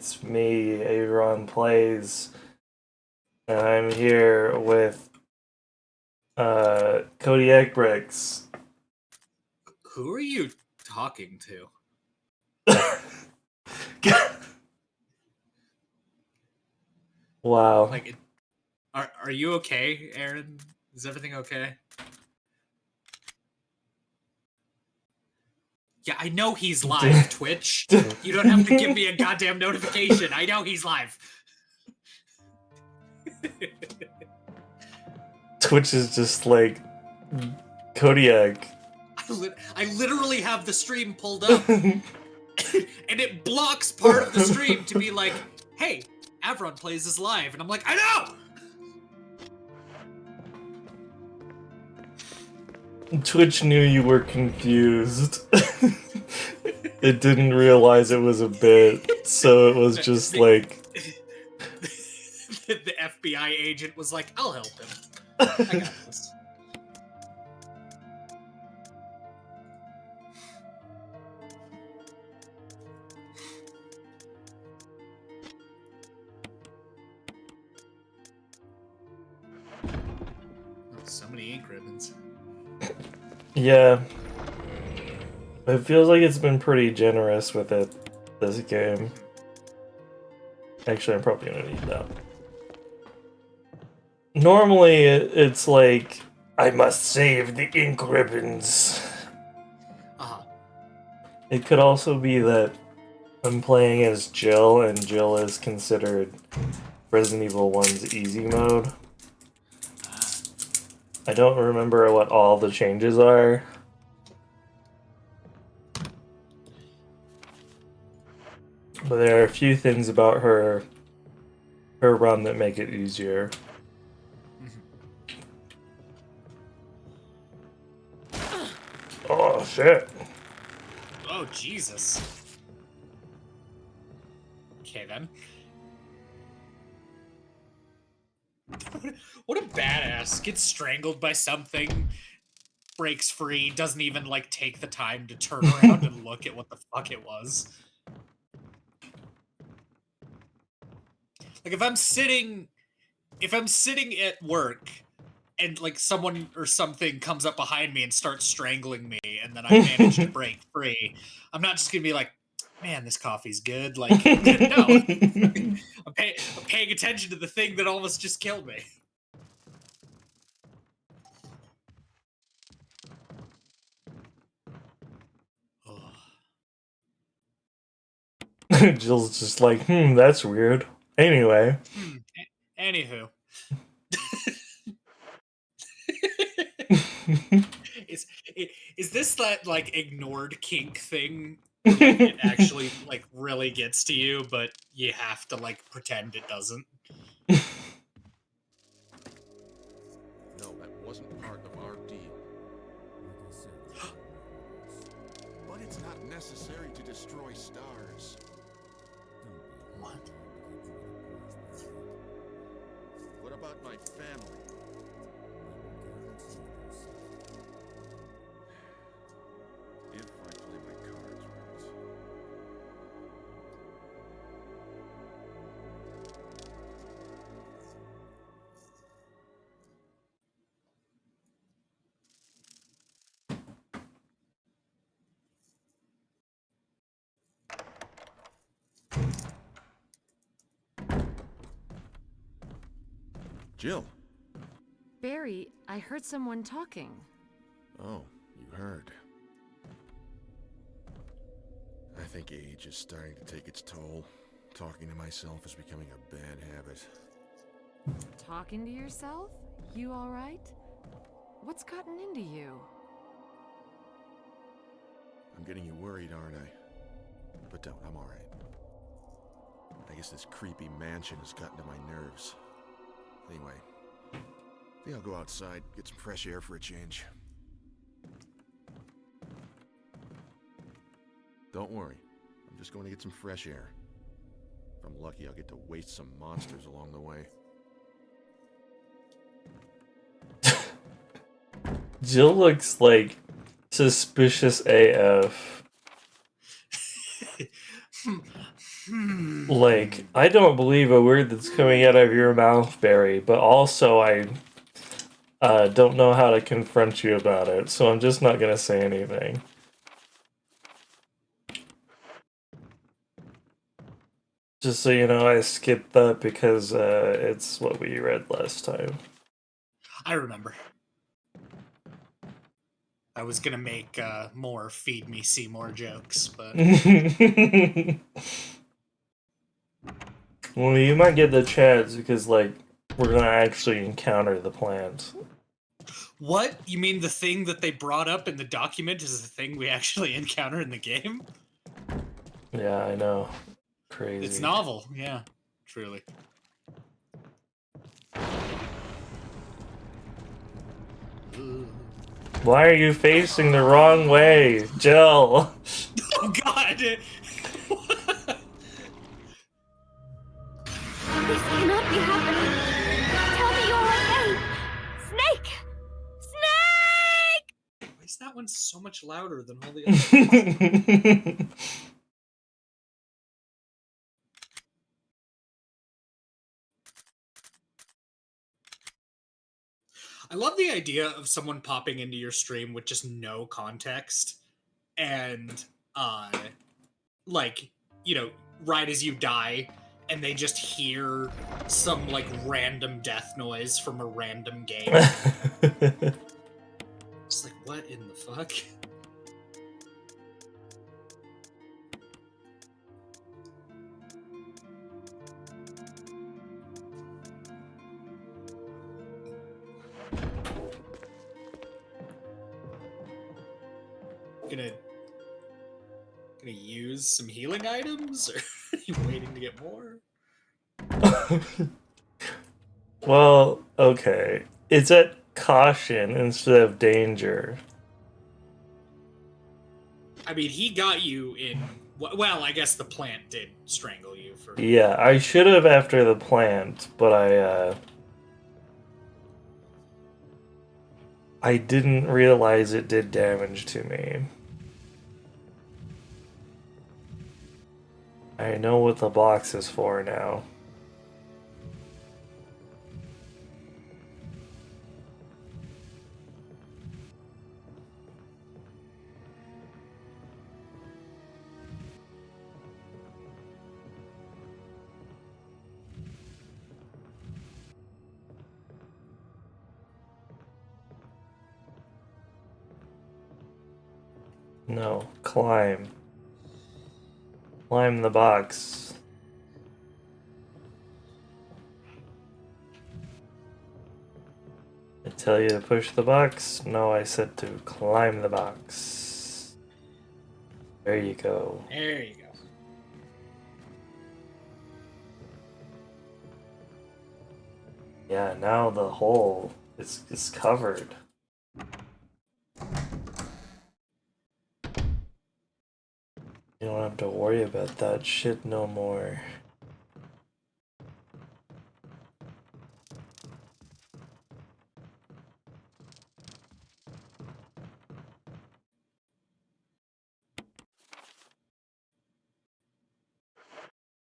it's me, AvronPlays, and I'm here with KodiakBricks. Who are you talking to? Wow. Like, are you okay, Aaron? Is everything okay? Yeah, I know he's live, Twitch. You don't have to give me a goddamn notification. I know he's live. Twitch is just like Kodiak. I literally have the stream pulled up, and it blocks part of the stream to be like, hey, AvronPlays is live. And I'm like, I know! Twitch knew you were confused. It didn't realize it was a bit, so it was just like... The FBI agent was like, I'll help him. I got this. Oh, so many ink ribbons. Yeah. It feels like it's been pretty generous with it, this game. Actually, I'm probably gonna need that. Normally, it's like, I must save the ink ribbons. It could also be that I'm playing as Jill, and Jill is considered Resident Evil 1's easy mode. I don't remember what all the changes are. But there are a few things about her run that make it easier. Oh, shit. Oh, Jesus. Okay, then. What a badass. Gets strangled by something, breaks free, doesn't even, like, take the time to turn around and look at what the fuck it was. Like, if I'm sitting at work and, like, someone or something comes up behind me and starts strangling me and then I manage to break free, I'm not just gonna be like, man, this coffee's good. Like, no. I'm paying attention to the thing that almost just killed me. Jill's just like, that's weird. Anyway. Anywho. Is this that, like, ignored kink thing? Where, like, it actually, like, really gets to you, but you have to, like, pretend it doesn't? No, that wasn't part of our deal. But it's not necessary to destroy stars. What? What about my family? If I play my cards right. Jill. Barry, I heard someone talking. Oh, you heard. I think age is starting to take its toll. Talking to myself is becoming a bad habit. Talking to yourself? You all right? What's gotten into you? I'm getting you worried, aren't I? But don't, I'm alright. I guess this creepy mansion has gotten to my nerves. Anyway, I think I'll go outside, get some fresh air for a change. Don't worry, I'm just going to get some fresh air. If I'm lucky, I'll get to waste some monsters along the way. Jill looks like suspicious AF. Like, I don't believe a word that's coming out of your mouth, Barry, but also I don't know how to confront you about it, so I'm just not gonna say anything. Just so you know, I skipped that because it's what we read last time. I remember. I was gonna make more "Feed Me Seymour" jokes, but Well, you might get the chance because, like, we're gonna actually encounter the plant. what? You mean the thing that they brought up in the document is the thing we actually encounter in the game? Yeah, I know. Crazy. It's novel, yeah, truly. Why are you facing the wrong way, Jill? Oh God! This cannot be happening. Tell me you're okay. Snake! Snake! Why is that one so much louder than all the other ones? I love the idea of someone popping into your stream with just no context and like, you know, right as you die and they just hear some like random death noise from a random game. It's like, what in the fuck? Gonna use some healing items, or are you waiting to get more? Well, okay. It's at caution instead of danger. I mean, he got you in. Well, I guess the plant did strangle you for. Yeah, I should have after the plant, but I didn't realize it did damage to me. I know what the box is for now. No, climb. Climb the box. I tell you to push the box? No, I said to climb the box. There you go. There you go. Yeah, now the hole is covered. You don't have to worry about that shit no more.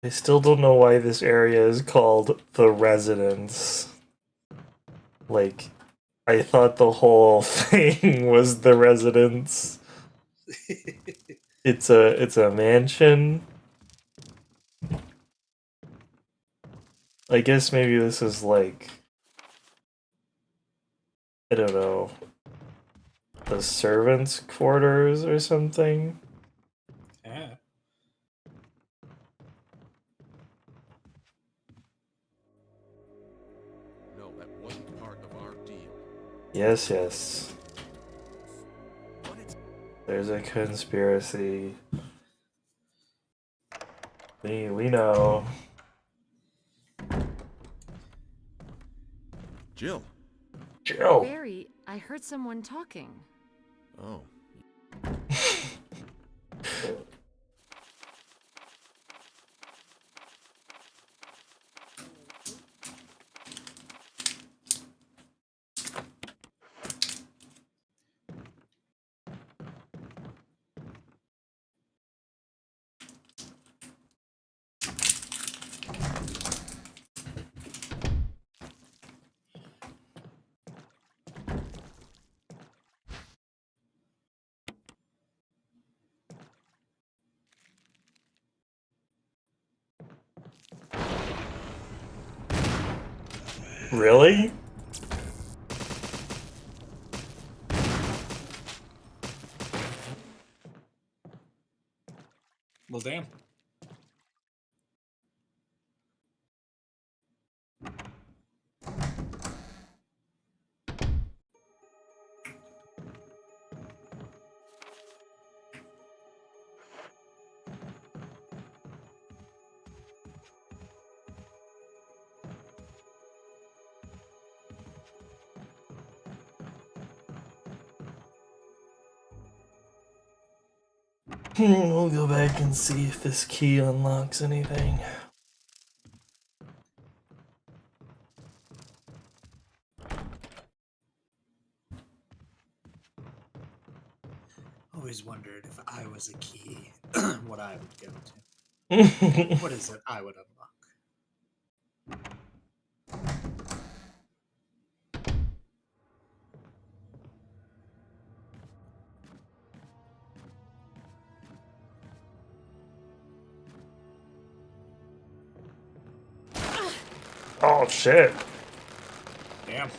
I still don't know why this area is called the Residence. Like, I thought the whole thing was the Residence. It's a mansion. I guess maybe this is like, I don't know, the servants' quarters or something. Yeah. No, that wasn't part of our deal. Yes, yes. What is... There's a conspiracy. We know. Jill. Jill. Barry, I heard someone talking. Oh. Really? Well, damn. We'll go back and see if this key unlocks anything. Always wondered if I was a key, what I would go to. What is it I would unlock? Oh shit. Damn.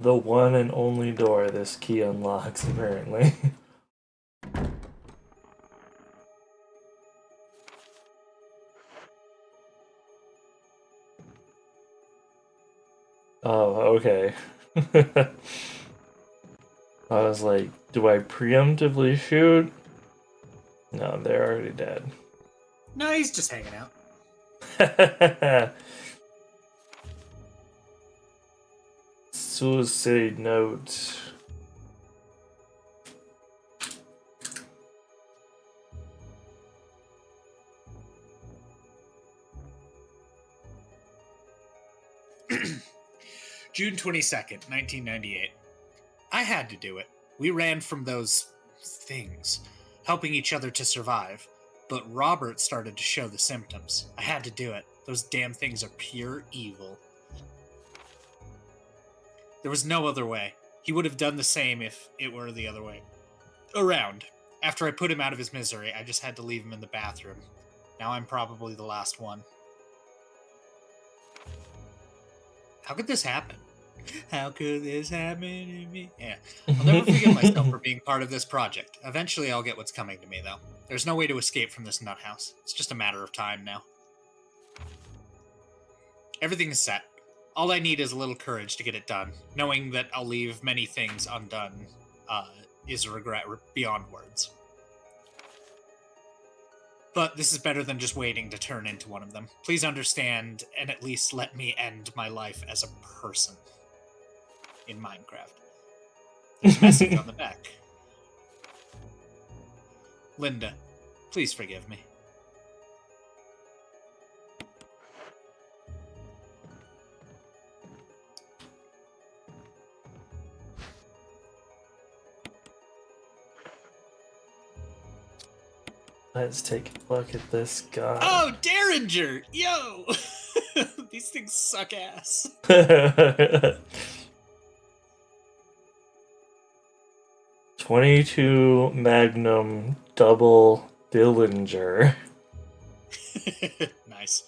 The one and only door this key unlocks, apparently. Oh, okay. I was like, do I preemptively shoot? No, they're already dead. No, he's just hanging out. Suicide note. June 22nd, 1998. I had to do it. We ran from those things, helping each other to survive. But Robert started to show the symptoms. I had to do it. Those damn things are pure evil. There was no other way. He would have done the same if it were the other way around. After I put him out of his misery, I just had to leave him in the bathroom. Now I'm probably the last one. How could this happen? How could this happen to me? Yeah. I'll never forgive myself for being part of this project. Eventually I'll get what's coming to me, though. There's no way to escape from this nut house. It's just a matter of time now. Everything is set. All I need is a little courage to get it done. Knowing that I'll leave many things undone is a regret beyond words. But this is better than just waiting to turn into one of them. Please understand and at least let me end my life as a person in Minecraft. There's a message on the back. Linda, please forgive me. Let's take a look at this guy. Oh, Derringer! Yo! These things suck ass. 22 Magnum double Dillinger. Nice.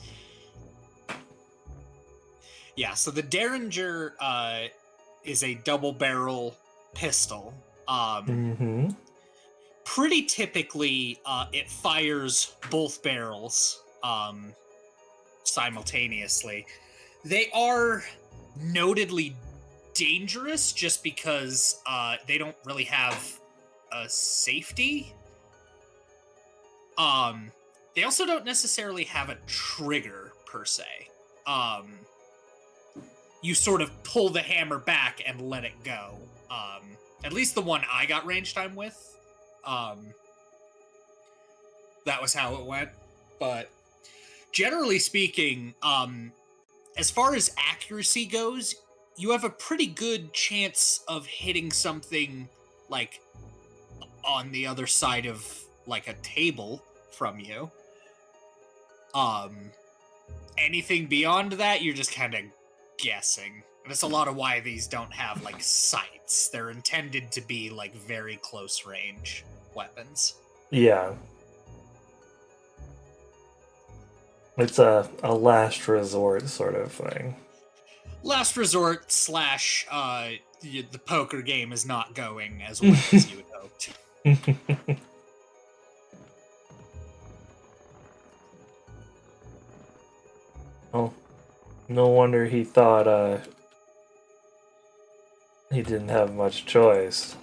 Yeah, so the Derringer is a double barrel pistol. Pretty typically, it fires both barrels simultaneously. They are notedly dangerous just because they don't really have a safety. They also don't necessarily have a trigger per se. You sort of pull the hammer back and let it go. At least the one I got range time with. That was how it went. But generally speaking, as far as accuracy goes, you have a pretty good chance of hitting something like on the other side of like a table from you. anything beyond that, you're just kind of guessing. And that's a lot of why these don't have, like, sights. They're intended to be, like, very close range weapons. Yeah. It's a last resort sort of thing. Last resort / the poker game is not going as well as you had hoped. Well, no wonder he thought he didn't have much choice.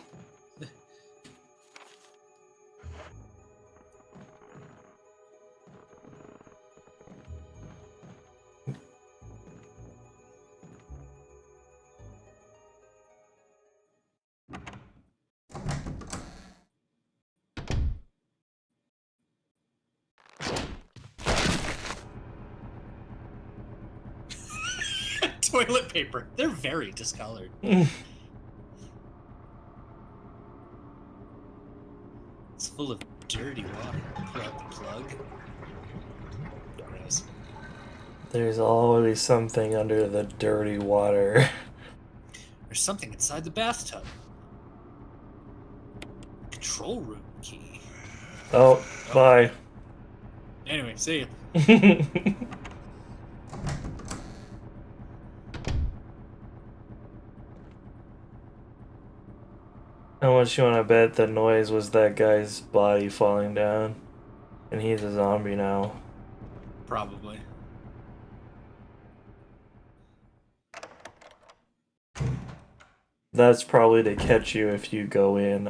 Toilet paper. They're very discolored. It's full of dirty water. Pull out the plug. Gross. There's always something under the dirty water. There's something inside the bathtub. Control room key. Oh, bye. Anyway, see ya. How much you want to bet the noise was that guy's body falling down? And he's a zombie now. Probably. That's probably to catch you if you go in,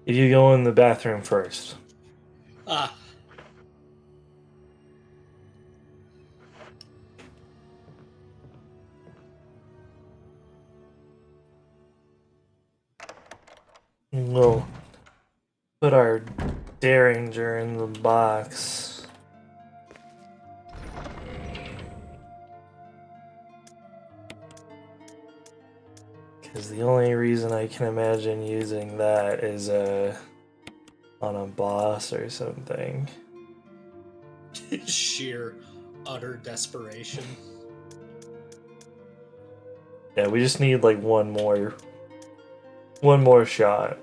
if you go in the bathroom first. Ah. We'll put our Derringer in the box. Because the only reason I can imagine using that is on a boss or something. Sheer, utter desperation. Yeah, we just need like one more shot.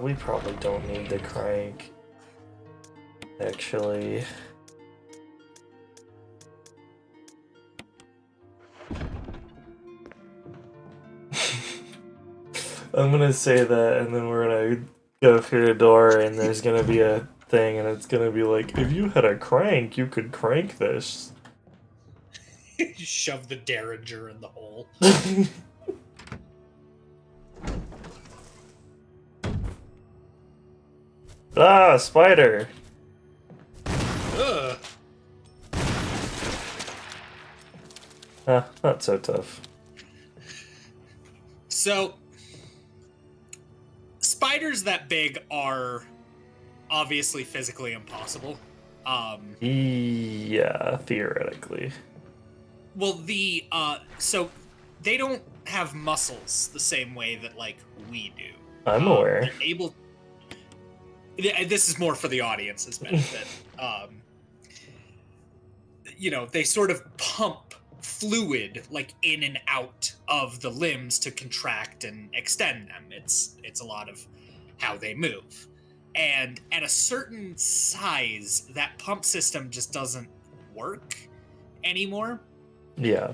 We probably don't need the crank. Actually. I'm gonna say that and then we're gonna go through the door and there's gonna be a thing and it's gonna be like, if you had a crank, you could crank this. Shove the Derringer in the hole. Ah, spider! Ugh. Not so tough. So, spiders that big are obviously physically impossible. Yeah, theoretically. Well, so they don't have muscles the same way that, like, we do. I'm aware. They're able... This is more for the audience's benefit. You know, they sort of pump fluid, like, in and out of the limbs to contract and extend them. It's a lot of how they move. And at a certain size, that pump system just doesn't work anymore. Yeah.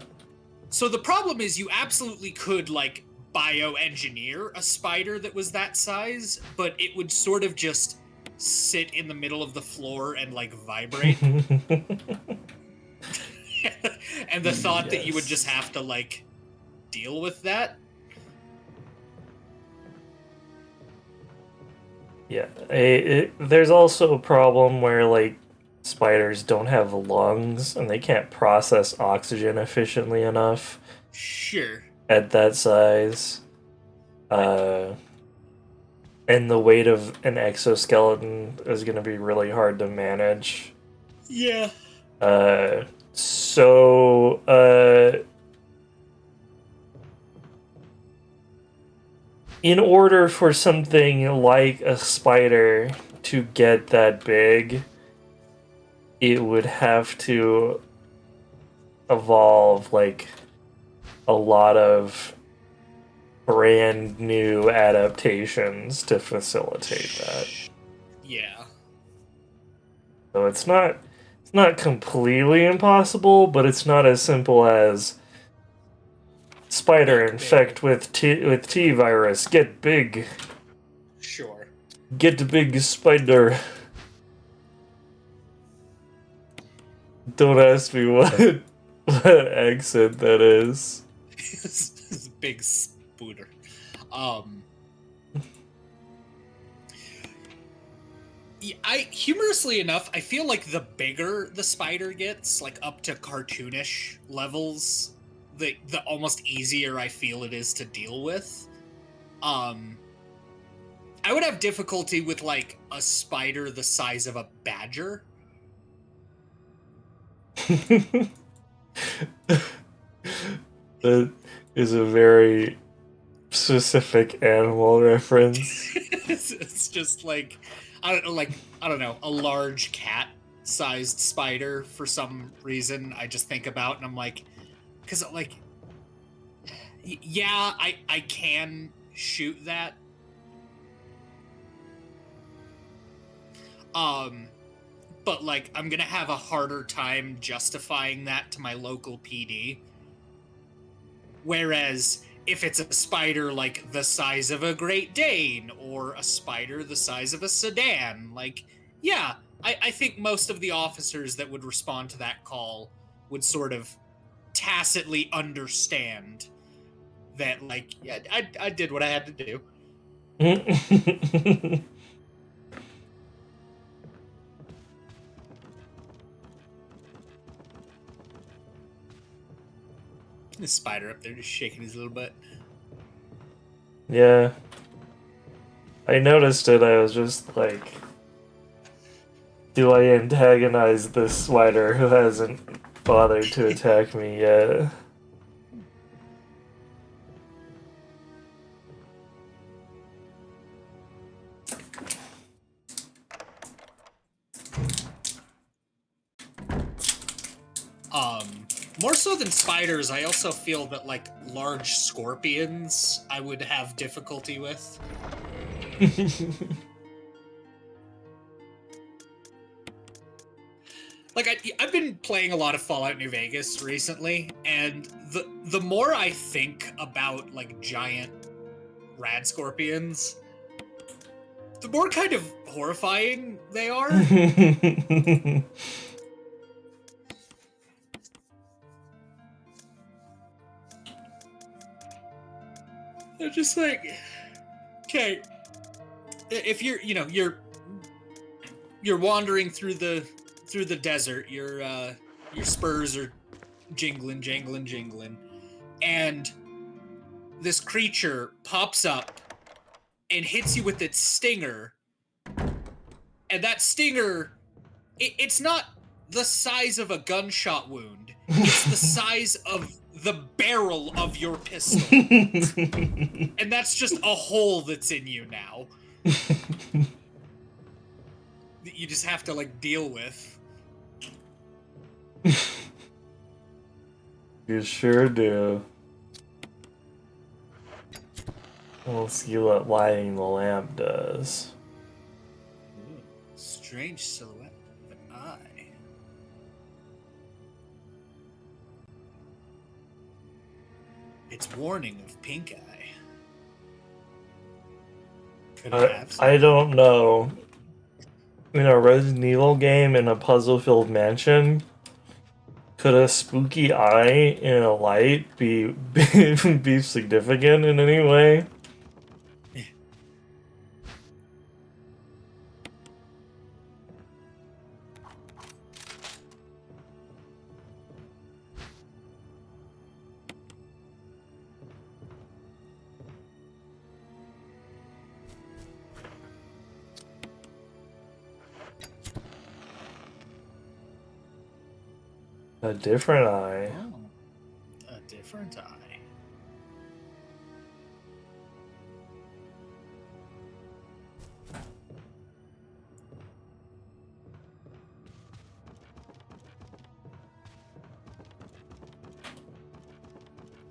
So the problem is you absolutely could, like, bioengineer a spider that was that size, but it would sort of just sit in the middle of the floor and, like, vibrate. And the thought that you would just have to, like, deal with that. Yeah. There's also a problem where, like, spiders don't have lungs and they can't process oxygen efficiently enough. Sure. At that size. And the weight of an exoskeleton is going to be really hard to manage. Yeah. So, in order for something like a spider to get that big, it would have to evolve like a lot of brand new adaptations to facilitate that. Yeah. So it's not completely impossible, but it's not as simple as spider Get infect big. with T virus, get big. Sure. Get big spider. Don't ask me what accent that is. This big spooter. Yeah, humorously enough, I feel like the bigger the spider gets, like up to cartoonish levels, the almost easier I feel it is to deal with. I would have difficulty with like a spider the size of a badger. That is a very specific animal reference. It's just like I don't know, a large cat sized spider for some reason I just think about and I'm like, because like yeah, I can shoot that. But like I'm gonna have a harder time justifying that to my local PD. Whereas if it's a spider like the size of a Great Dane or a spider the size of a sedan, like, yeah, I think most of the officers that would respond to that call would sort of tacitly understand that, like, yeah, I did what I had to do. The spider up there just shaking his little butt. Yeah. I noticed it, I was just like, do I antagonize this spider who hasn't bothered to attack me yet? More so than spiders, I also feel that like large scorpions I would have difficulty with. Like I've been playing a lot of Fallout New Vegas recently, and the more I think about like giant rad scorpions, the more kind of horrifying they are. They're just like, okay, if you're wandering through the desert, your spurs are jingling, and this creature pops up and hits you with its stinger, and that stinger, it's not the size of a gunshot wound. It's the size of the barrel of your pistol. And that's just a hole that's in you now. That you just have to, like, deal with. You sure do. We'll see what lighting the lamp does. Ooh, strange silhouette of an eye. It's warning of pink eye. Could it have I don't know. In a Resident Evil game in a puzzle-filled mansion, could a spooky eye in a light be significant in any way? A different eye. Oh, a different eye.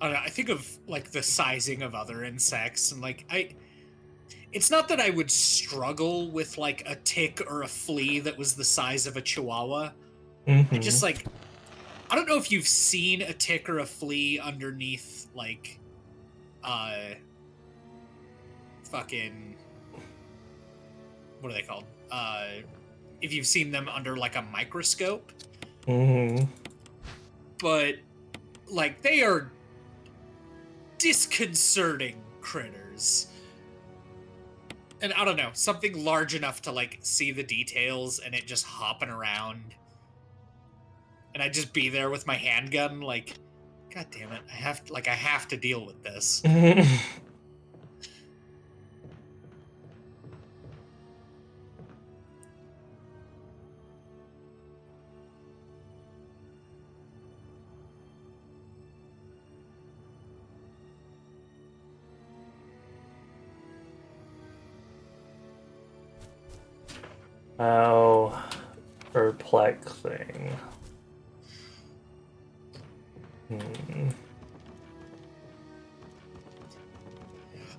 I don't know, I think of like the sizing of other insects, and like it's not that I would struggle with like a tick or a flea that was the size of a chihuahua. I just like, I don't know if you've seen a tick or a flea underneath like fucking, what are they called? If you've seen them under like a microscope. But like they are disconcerting critters. And I don't know, something large enough to like see the details and it just hopping around. And I'd just be there with my handgun, like, God damn it, I have to deal with this. How perplexing.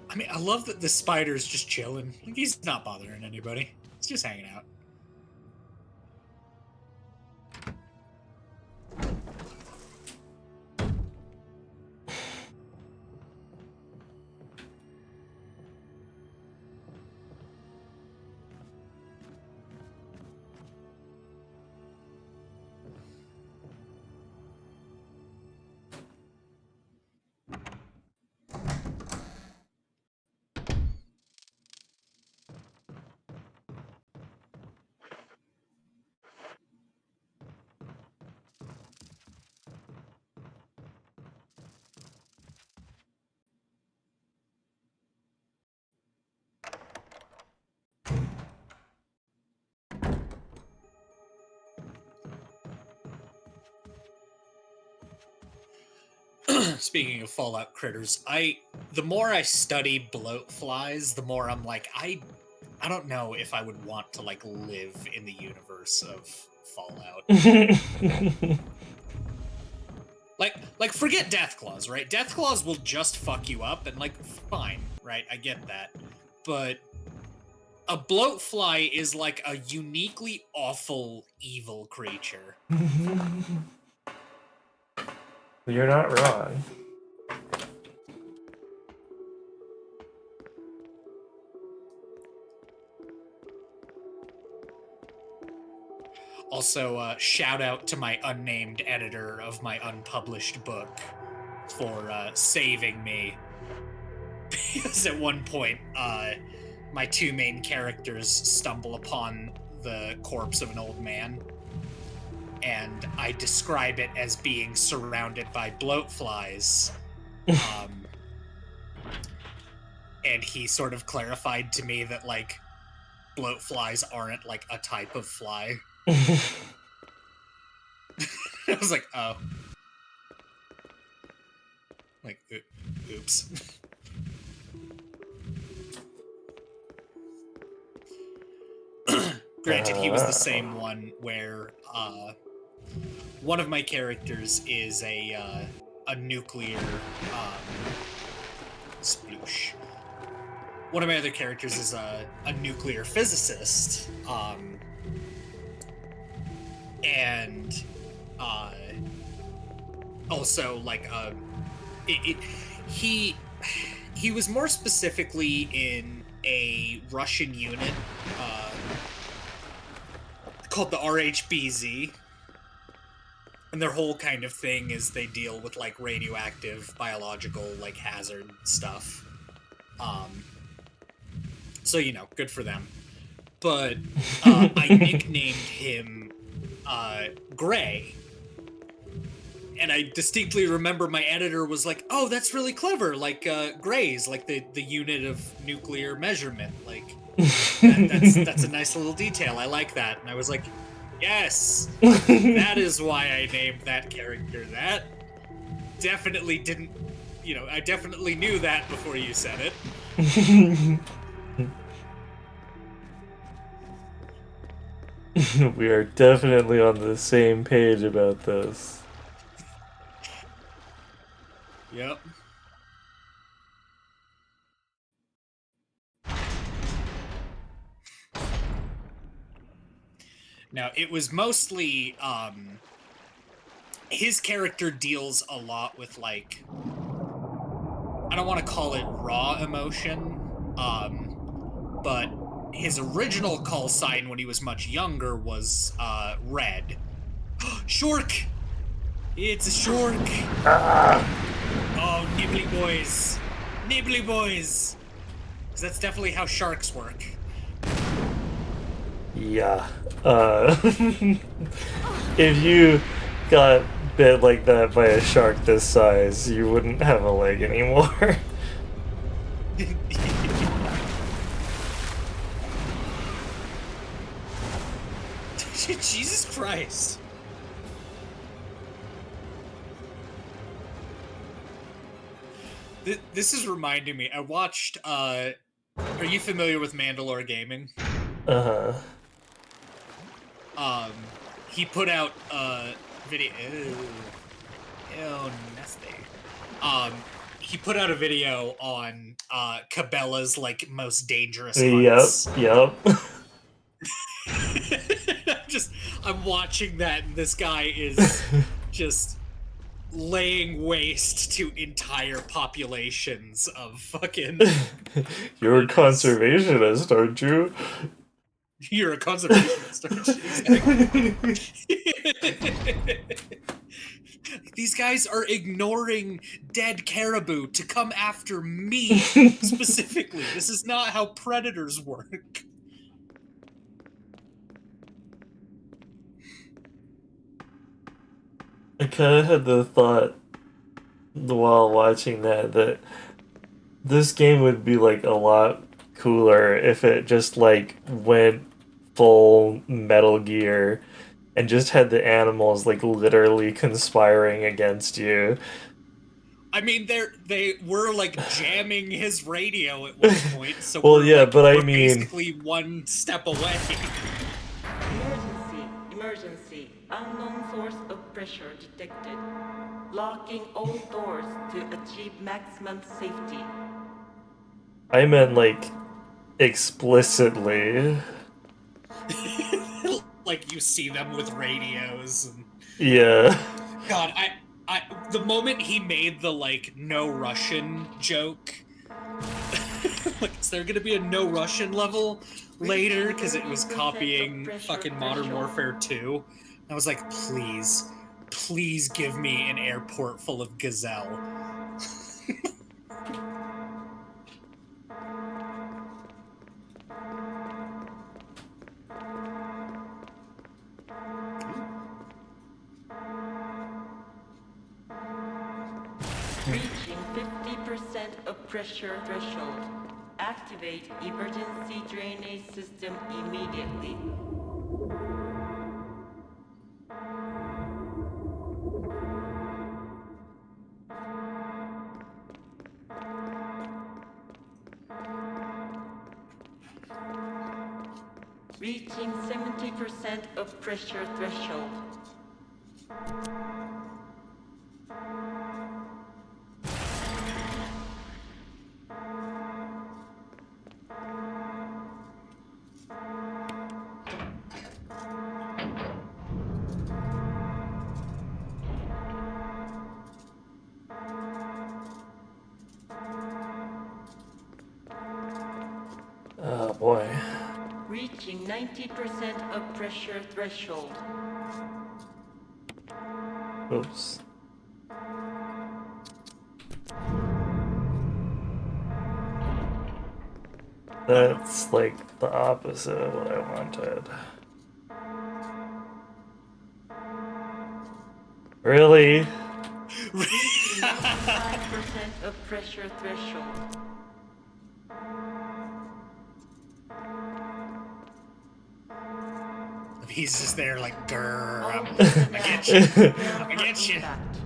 I mean, I love that the spider's just chilling. Like, he's not bothering anybody. He's just hanging out. Speaking of Fallout critters, the more I study bloat flies, the more I'm like, I don't know if I would want to like live in the universe of Fallout. like forget Deathclaws, right? Deathclaws will just fuck you up, and like fine, right? I get that. But a bloat fly is like a uniquely awful evil creature. You're not wrong. Also, shout out to my unnamed editor of my unpublished book for saving me. Because at one point, my two main characters stumble upon the corpse of an old man, and I describe it as being surrounded by bloat flies. And he sort of clarified to me that, like, bloat flies aren't, like, a type of fly. I was like, oh. Like, oops. Granted, he was the same one where one of my characters is a nuclear sploosh. One of my other characters is a nuclear physicist, and also like he was more specifically in a Russian unit called the RHBZ, and their whole kind of thing is they deal with like radioactive biological like hazard stuff. So you know, good for them. But I nicknamed him Gray. And I distinctly remember my editor was like, "Oh, that's really clever. Like Gray's like the unit of nuclear measurement. Like that's a nice little detail. I like that." And I was like, Yes! That is why I named that character that. Definitely didn't... You know, I definitely knew that before you said it. We are definitely on the same page about this. Yep. Now, it was mostly, his character deals a lot with, like, I don't want to call it raw emotion, but his original call sign when he was much younger was, Red. Shork! It's a shork! Oh, nibbly boys. Nibbly boys! Because that's definitely how sharks work. Yeah. If you got bit like that by a shark this size, you wouldn't have a leg anymore. Jesus Christ. This is reminding me. I watched, are you familiar with Mandalore Gaming? Uh-huh. He put out a video. Ew, nasty. He put out a video on Cabela's like most dangerous hunts. Yep. I'm watching that, and this guy is just laying waste to entire populations of fucking. You're a conservationist, aren't you? You're a conservationist, aren't you? Exactly. These guys are ignoring dead caribou to come after me specifically. This is not how predators work. I kind of had the thought while watching that this game would be like a lot cooler if it just like went full Metal Gear and just had the animals like literally conspiring against you. I mean, they were like jamming his radio at one point, so Well, we're, yeah, like, but I we're mean- basically one step away. Emergency. Unknown source of pressure detected. Locking all doors to achieve maximum safety. I meant like explicitly. Like you see them with radios and Yeah. God, the moment he made the like no Russian joke, like is there gonna be a no Russian level later because it was copying fucking Modern Warfare 2? I was like, please give me an airport full of Gazelle. Reaching 50% of pressure threshold. Activate emergency drainage system immediately. Reaching 70% of pressure threshold. Oh boy. Reaching 90% of pressure threshold. Oops. That's like the opposite of what I wanted. Really? Reaching 95% of pressure threshold. He's just there like, grrr, All I personnel get you. prepare I for get you. impact.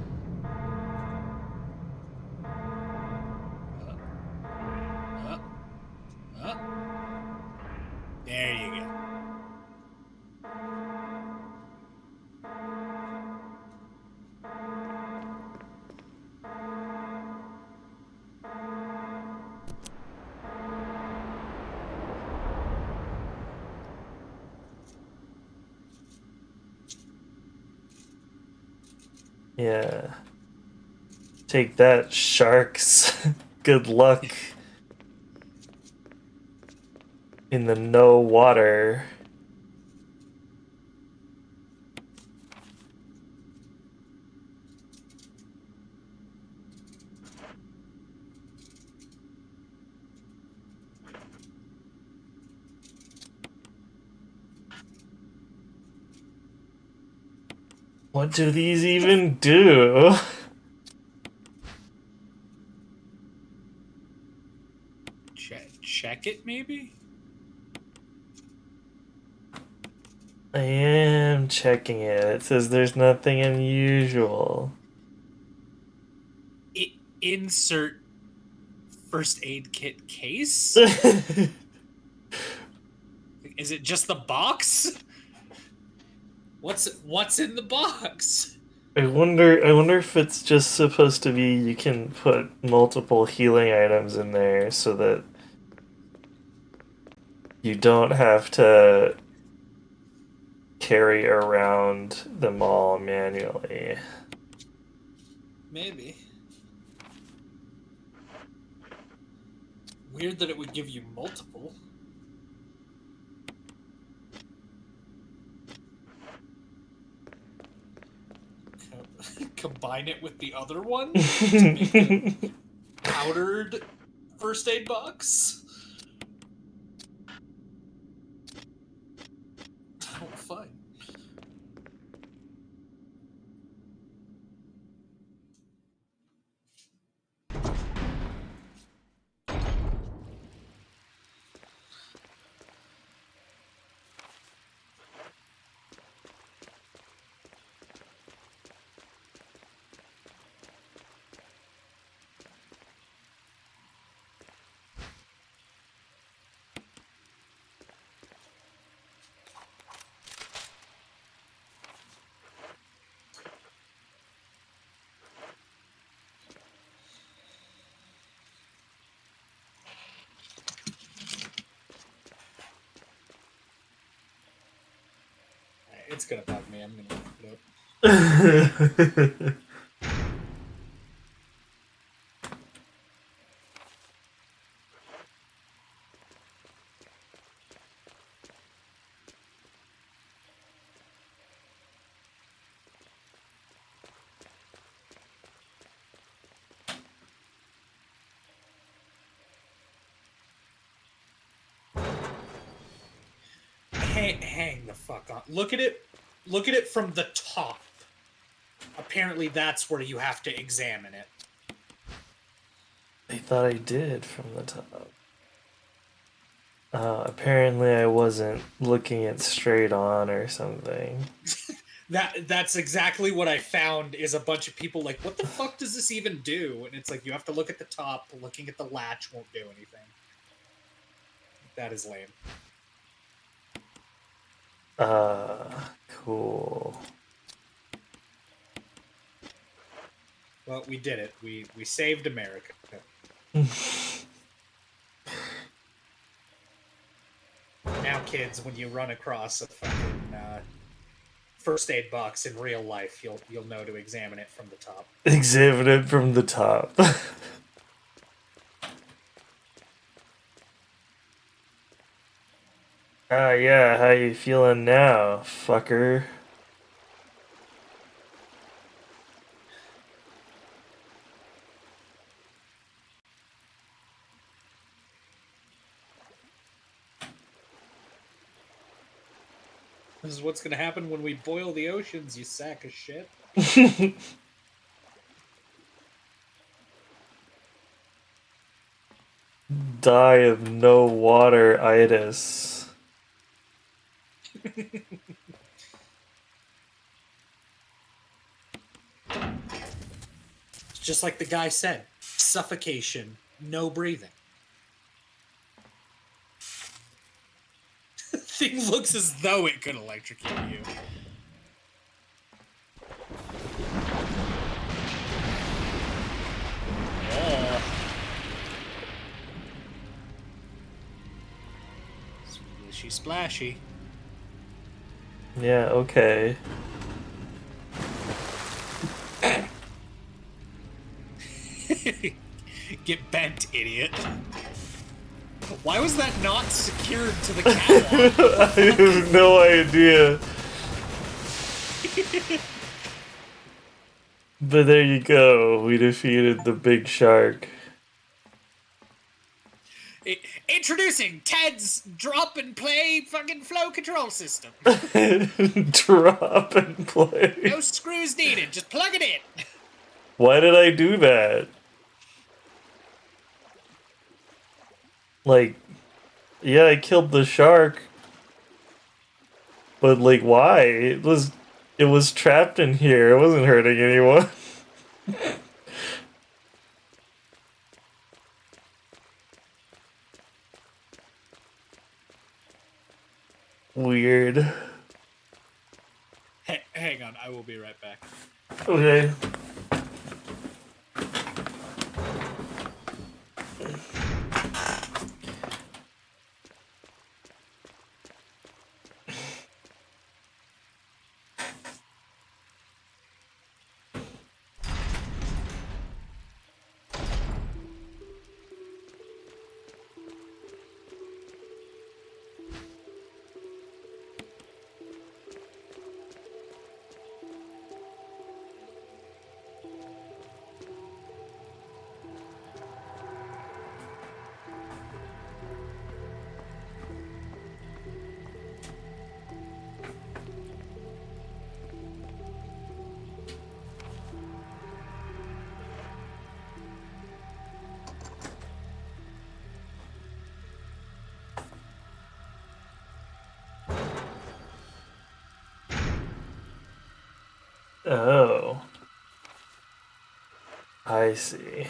There you go. Yeah. Take that, sharks. Good luck in the no water. What do these even do? Check it, maybe? I am checking it. It says there's nothing unusual. Insert first aid kit case? Is it just the box? What's in the box? I wonder if it's just supposed to be you can put multiple healing items in there so that you don't have to carry around them all manually. Maybe. Weird that it would give you multiple. Combine it with the other one to make a powdered first aid box? Oh, fine. It's gonna bug me. I'm gonna look it up. Hang the fuck on. Look at it. Look at it from the top. Apparently, that's where you have to examine it. I thought I did from the top. Apparently I wasn't looking it straight on or something. That's exactly what I found. Is a bunch of people like, what the fuck does this even do? And it's like you have to look at the top. Looking at the latch won't do anything. That is lame. Cool. Well, we did it. We saved America. Now, kids, when you run across a fucking first aid box in real life, you'll know to examine it from the top. Examine it from the top. Ah, yeah, how you feeling now, fucker? This is what's gonna happen when we boil the oceans, you sack of shit. Die of no water itis. Just like the guy said, suffocation, no breathing. Thing looks as though it could electrocute you. Yeah. Splishy splashy. Yeah, okay. Get bent, idiot. Why was that not secured to the catwalk? I have no idea. But there you go. We defeated the big shark. Introducing Ted's drop and play fucking flow control system. Drop and play. No screws needed. Just plug it in. Why did I do that? Like, yeah, I killed the shark. But like, why? It was trapped in here. It wasn't hurting anyone. Weird. Hey, hang on, I will be right back. Okay. Oh. I see.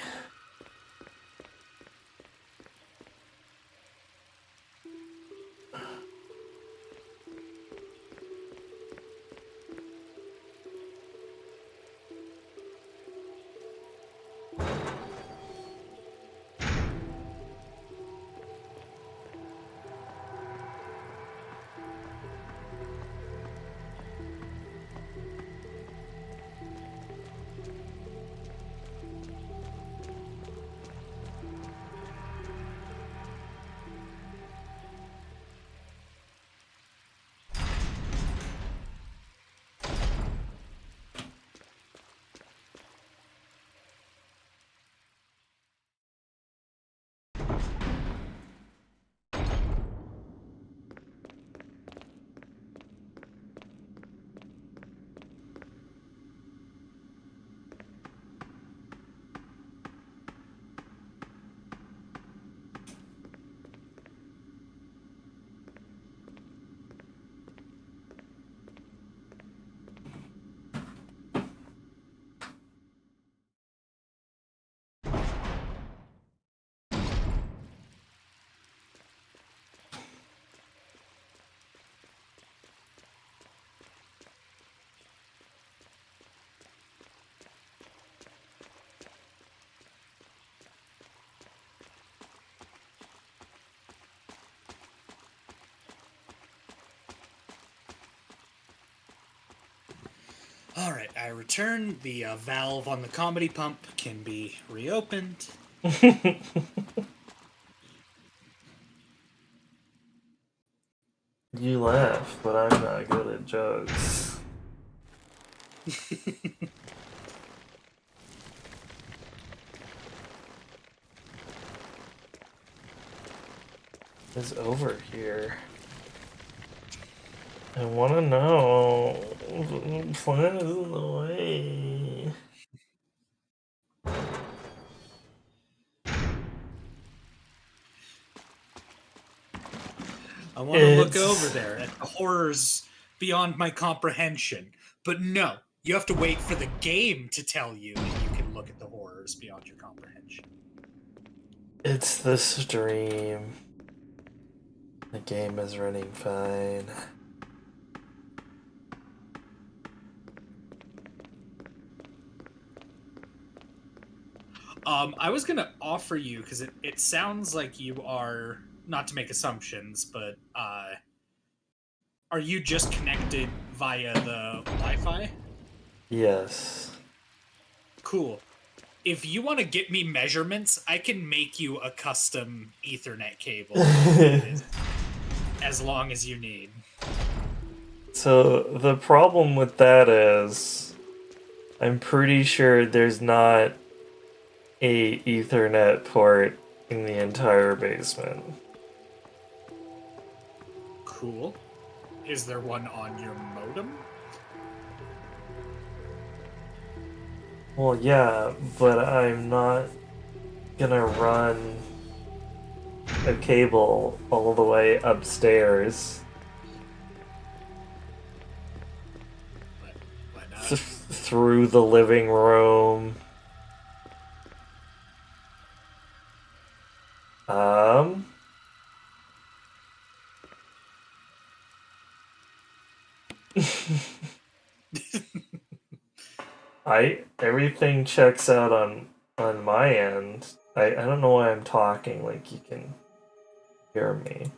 Alright, I return. The valve on the comedy pump can be reopened. You laugh, but I'm not good at jokes. It's over here. I want to know. The plan is in the way. I want to look over there at the horrors beyond my comprehension. But no, you have to wait for the game to tell you that you can look at the horrors. dangerous beyond your comprehension. It's the stream. The game is running fine. I was gonna offer you, because it sounds like you are, not to make assumptions, but are you just connected via the Wi-Fi? Yes. Cool. If you want to get me measurements, I can make you a custom Ethernet cable as long as you need. So the problem with that is, I'm pretty sure there's not a Ethernet port in the entire basement. Cool. Is there one on your modem? Well, yeah, but I'm not gonna run a cable all the way upstairs Why not? through the living room. Everything checks out on my end. I don't know why I'm talking like you can hear me.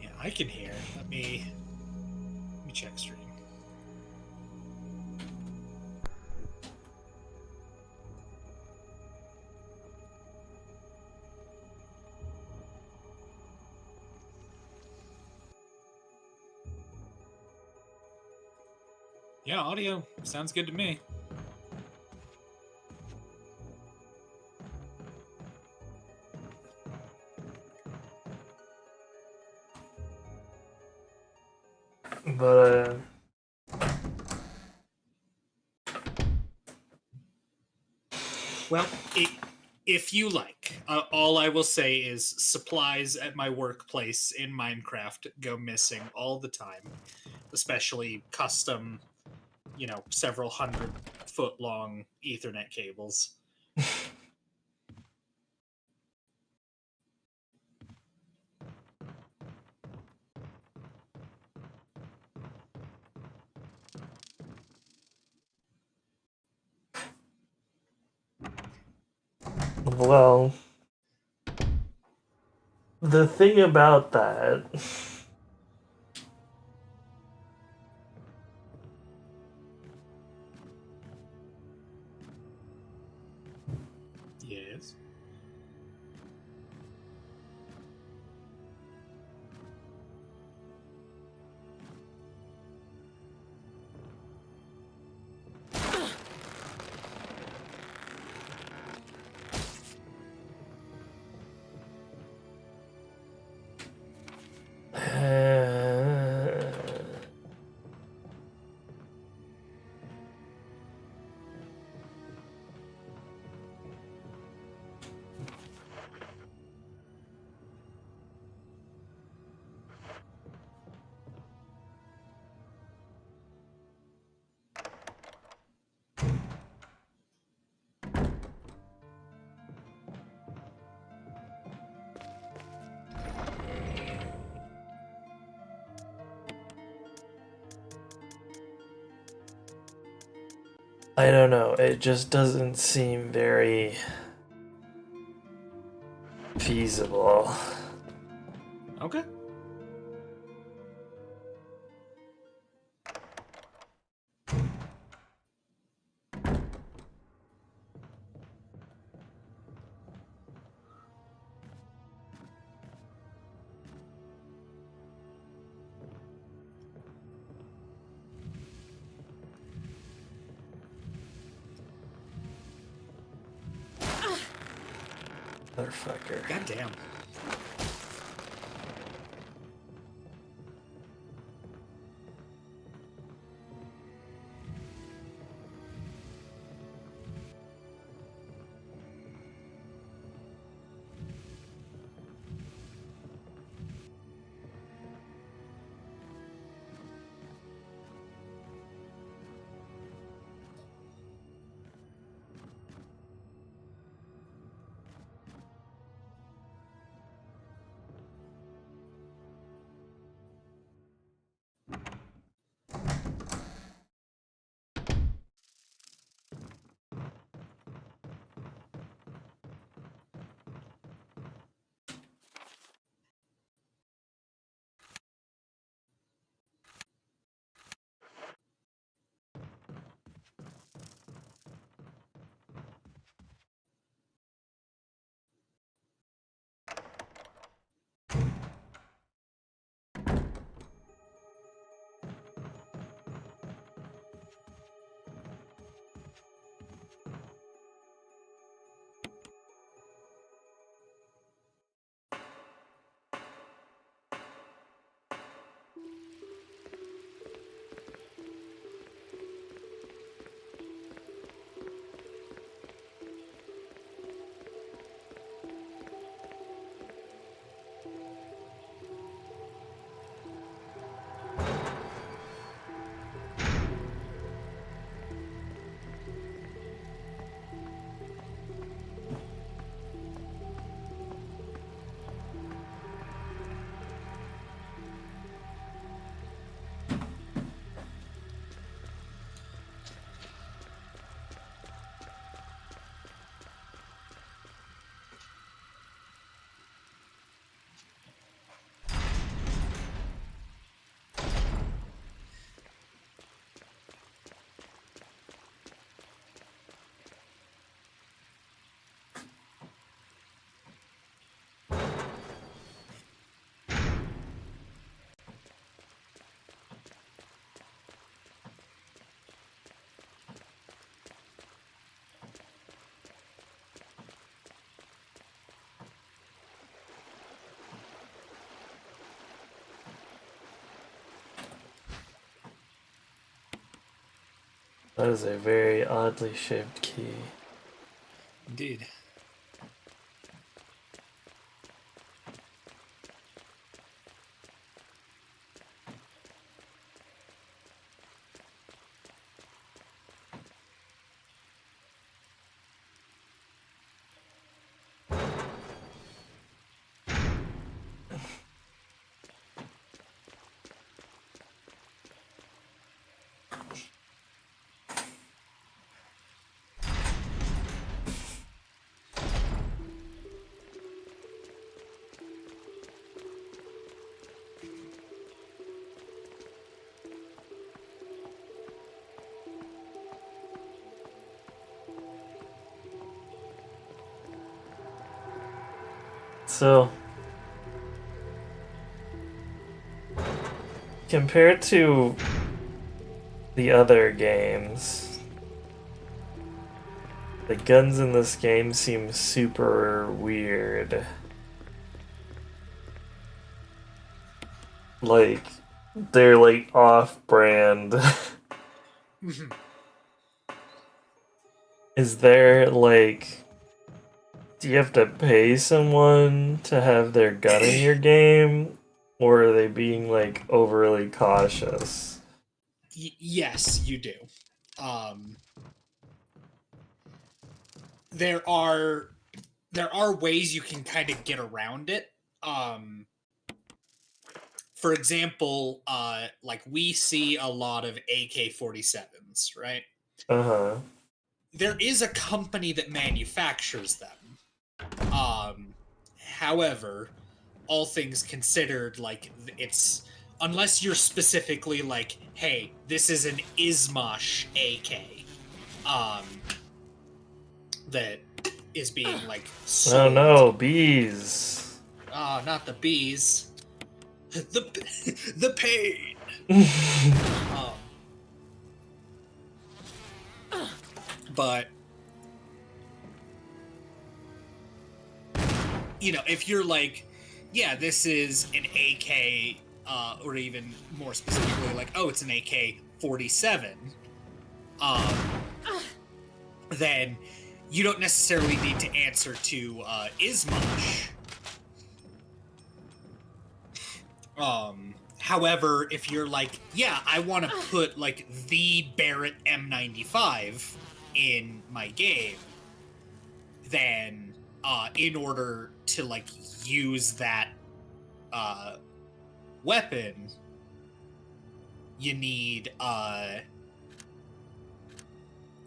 Yeah, I can hear. Let me check stream. Yeah, audio sounds good to me. But Well, if you like, all I will say is supplies at my workplace in Minecraft go missing all the time, especially custom, several 100-foot long Ethernet cables. well, the thing about that Yes. I don't know, it just doesn't seem very feasible. Okay. Motherfucker. God damn. That is a very oddly shaped key. Indeed. So, compared to the other games, the guns in this game seem super weird. Like, they're like off-brand. Is there like... Do you have to pay someone to have their gun in your game? Or are they being, like, overly cautious? Yes, you do. There are ways you can kind of get around it. For example, like we see a lot of AK-47s, right? Uh-huh. There is a company that manufactures them. However, all things considered, like it's unless you're specifically like, hey, this is an Izmash AK, that is being like sold. Oh no, bees. Not the bees. The pain. But you know, if you're like, yeah, this is an AK, or even more specifically, like, oh, it's an AK-47, then you don't necessarily need to answer to Izmash. However, if you're like, yeah, I want to put like the Barrett M95 in my game, then in order to like use that weapon, you need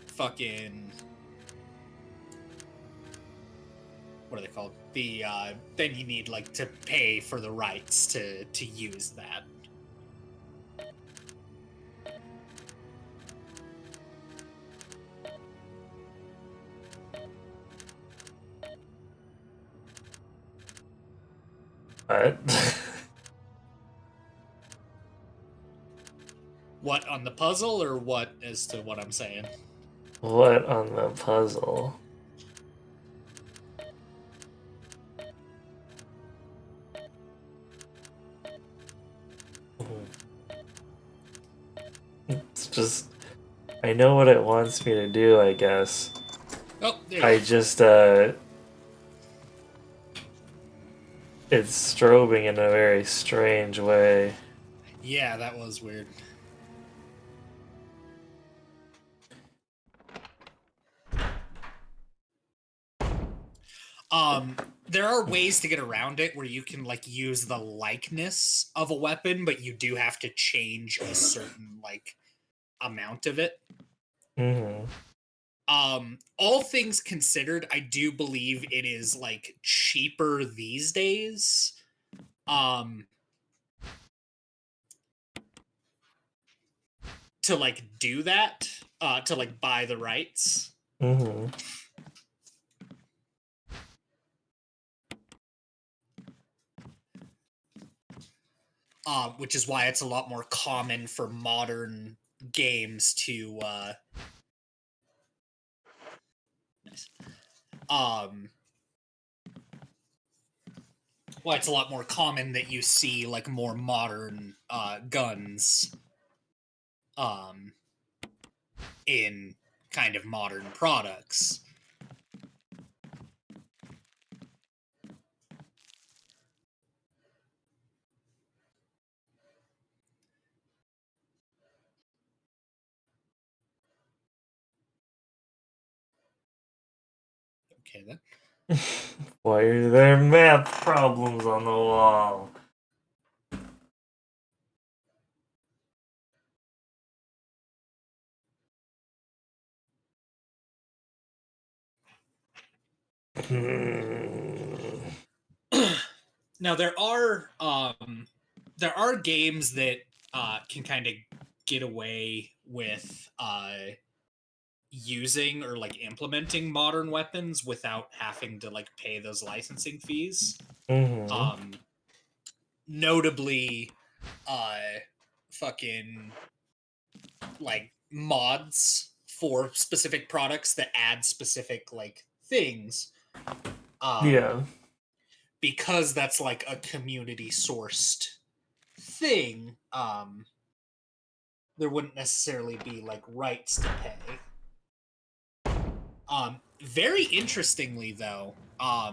fucking, what are they called? The then you need like to pay for the rights to use that. What? What, on the puzzle, or what as to what I'm saying? What on the puzzle? It's just... I know what it wants me to do, I guess. Oh, there you I go. just, it's strobing in a very strange way. Yeah, that was weird. There are ways to get around it where you can like use the likeness of a weapon, but you do have to change a certain like amount of it. Mm-hmm. All things considered, I do believe it is like cheaper these days. To like do that, to like buy the rights. Mm-hmm. Which is why it's a lot more common for modern games to nice. Why it's a lot more common that you see like more modern guns in kind of modern products. Okay, then. Why are there math problems on the wall? Now there are games that can kind of get away with using or like implementing modern weapons without having to like pay those licensing fees. Notably, fucking like mods for specific products that add specific like things. Yeah. Because that's like a community sourced thing, there wouldn't necessarily be like rights to pay. Very interestingly though, I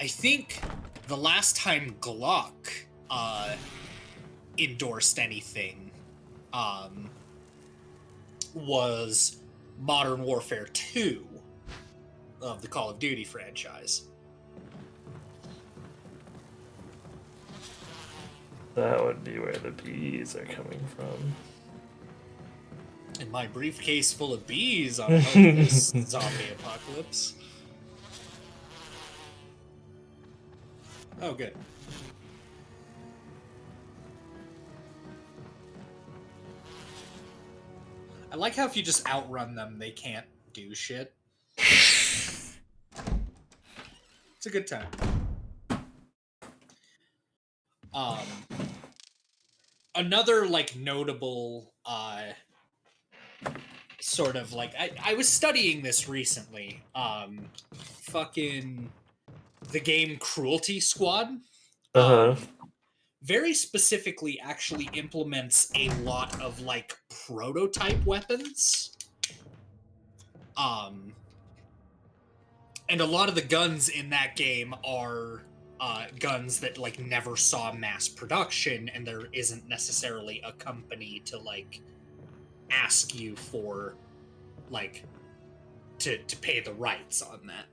think the last time Glock endorsed anything was Modern Warfare 2 of the Call of Duty franchise. That would be where the bees are coming from. In my briefcase full of bees on this zombie apocalypse. Oh, good. I like how if you just outrun them, they can't do shit. It's a good time. Another like notable sort of like I was studying this recently. Fucking the game Cruelty Squad. Very specifically actually implements a lot of like prototype weapons. And a lot of the guns in that game are guns that like never saw mass production, and there isn't necessarily a company to like ask you for like to pay the rights on that.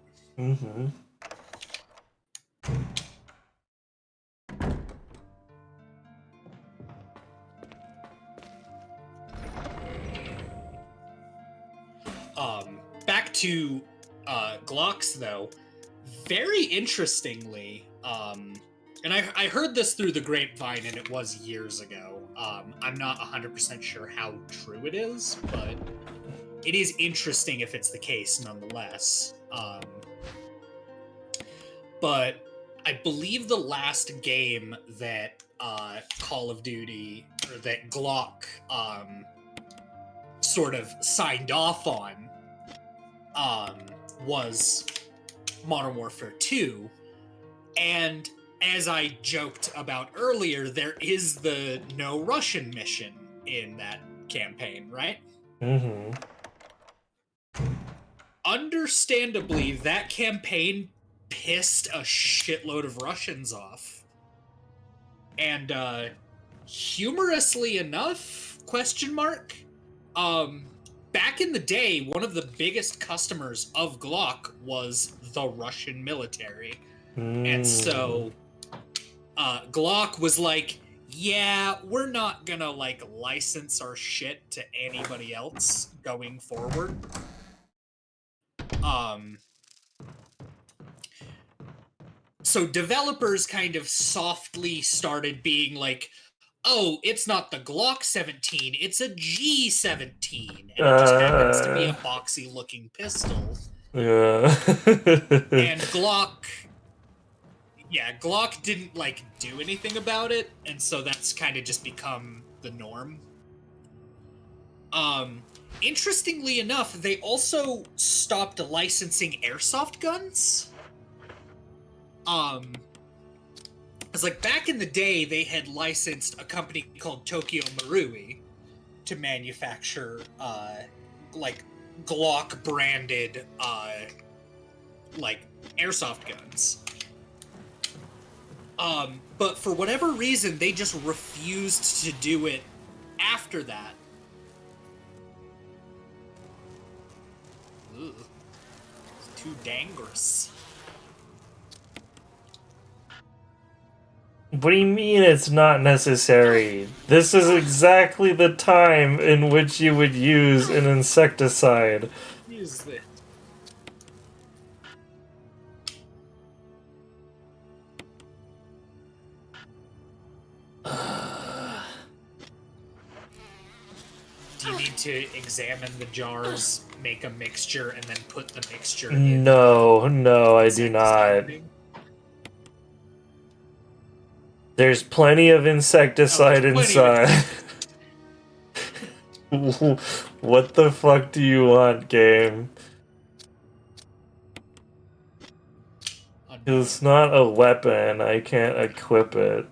Back to Glocks though, very interestingly, and I heard this through the grapevine, and it was years ago. I'm not 100% sure how true it is, but it is interesting if it's the case nonetheless. But I believe the last game that Call of Duty, or that Glock sort of signed off on was Modern Warfare 2. And as I joked about earlier, there is the no Russian mission in that campaign, right? Understandably, that campaign pissed a shitload of Russians off. And humorously enough, back in the day, one of the biggest customers of Glock was the Russian military. And so Glock was like, yeah, we're not gonna like license our shit to anybody else going forward. So developers kind of softly started being like, oh, it's not the Glock 17, it's a G17. And it just happens to be a boxy looking pistol. Yeah. And Glock didn't like do anything about it, and so that's kind of just become the norm. Interestingly enough, they also stopped licensing airsoft guns. Because like back in the day, they had licensed a company called Tokyo Marui, to manufacture like Glock branded like airsoft guns. But for whatever reason, they just refused to do it after that. Ugh. It's too dangerous. What do you mean it's not necessary? This is exactly the time in which you would use an insecticide. Use the... Do you need to examine the jars, make a mixture, and then put the mixture in? No, no, I do not. There's plenty of insecticide inside. What the fuck do you want, game? It's not a weapon. I can't equip it.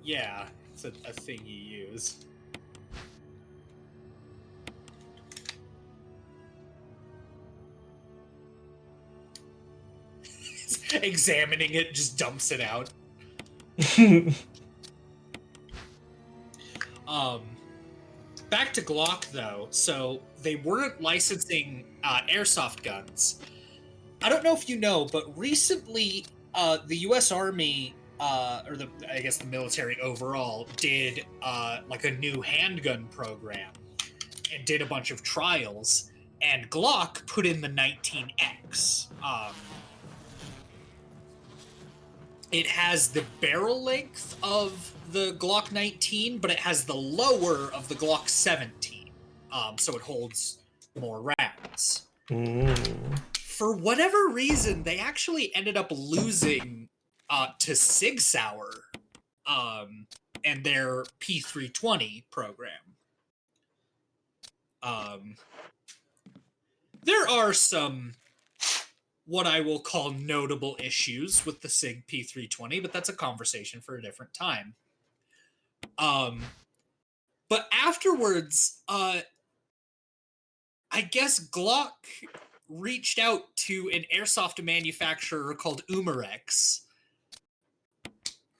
Yeah, it's a thing you use. Examining it, just dumps it out. Back to Glock though. So they weren't licensing airsoft guns. I don't know if you know, but recently the U.S. Army, or I guess the military overall, did like a new handgun program and did a bunch of trials. And Glock put in the 19X. It has the barrel length of the Glock 19, but it has the lower of the Glock 17. So it holds more rounds. For whatever reason, they actually ended up losing to Sig Sauer and their P320 program. There are some what I will call notable issues with the SIG P320, but that's a conversation for a different time. But afterwards, I guess Glock reached out to an airsoft manufacturer called Umarex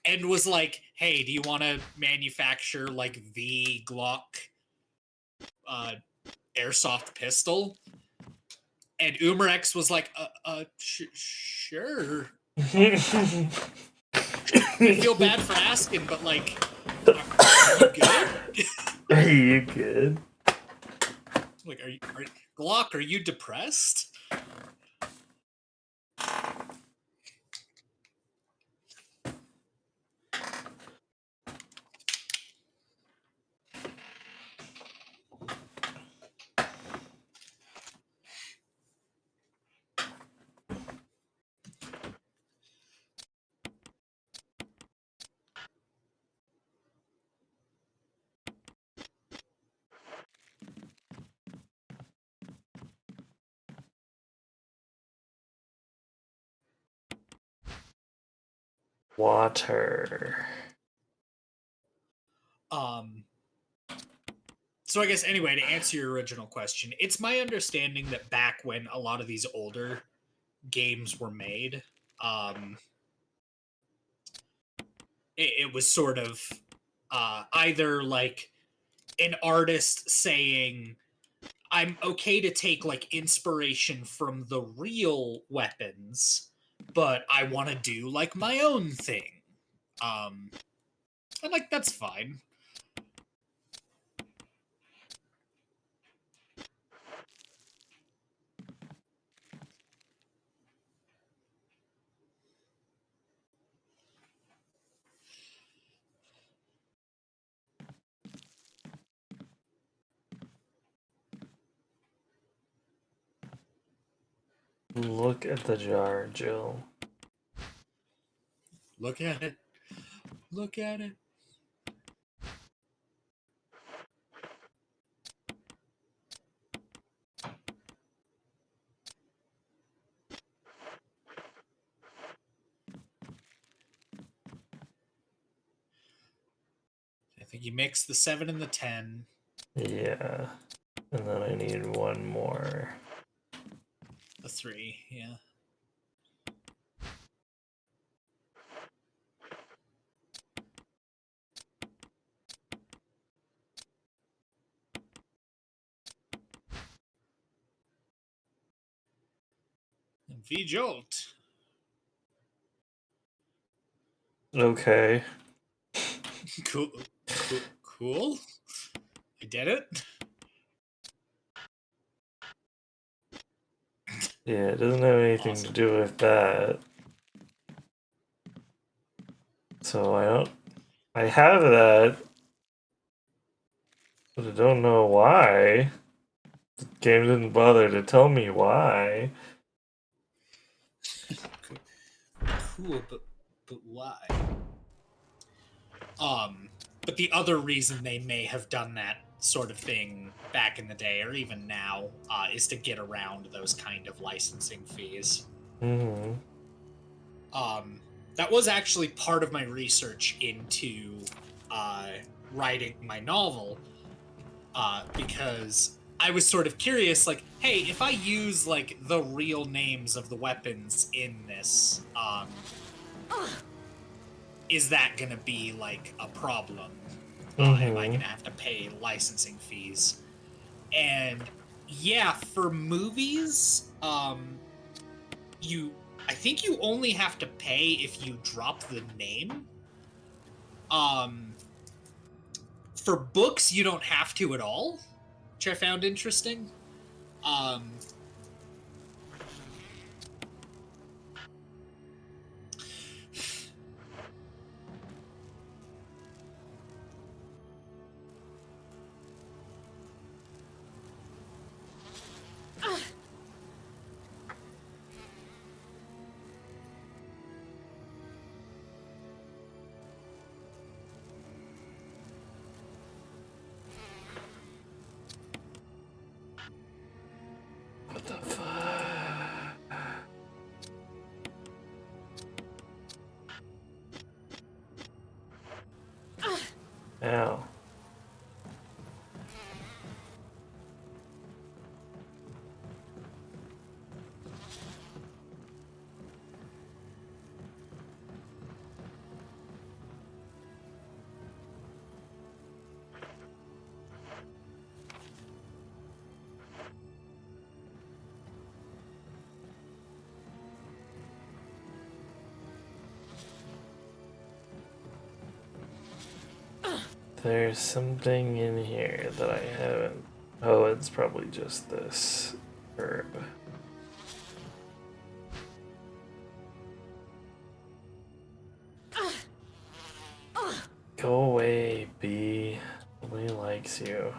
and was like, hey, do you want to manufacture like the Glock airsoft pistol? And Umarex was like, sure. I feel bad for asking, but like, are you good? Are you good? Like, are you Glock? Are you depressed? Water. So I guess anyway, to answer your original question, it's my understanding that back when a lot of these older games were made, it was sort of either like an artist saying, I'm okay to take like inspiration from the real weapons, but I want to do like my own thing. And like, that's fine. Look at the jar, Jill. Look at it. Look at it. think you mix the 7 and the 10. Yeah. And then I need one more. The 3, yeah. And V-Jolt. Okay. Cool. Cool. I did it. Yeah, it doesn't have anything to Awesome. do with that. So I have that, but I don't know why. The game didn't bother to tell me why. Cool, but why? But the other reason they may have done that sort of thing back in the day, or even now, is to get around those kind of licensing fees. Mm-hmm. That was actually part of my research into writing my novel, because I was sort of curious, like, hey, if I use like the real names of the weapons in this, is that gonna be like a problem? Am I gonna have to pay licensing fees? And yeah, for movies, I think you only have to pay if you drop the name. For books, you don't have to at all, which I found interesting. What the fuck? Ow. There's something in here that I haven't. Oh, it's probably just this herb. Go away, bee. Nobody likes you.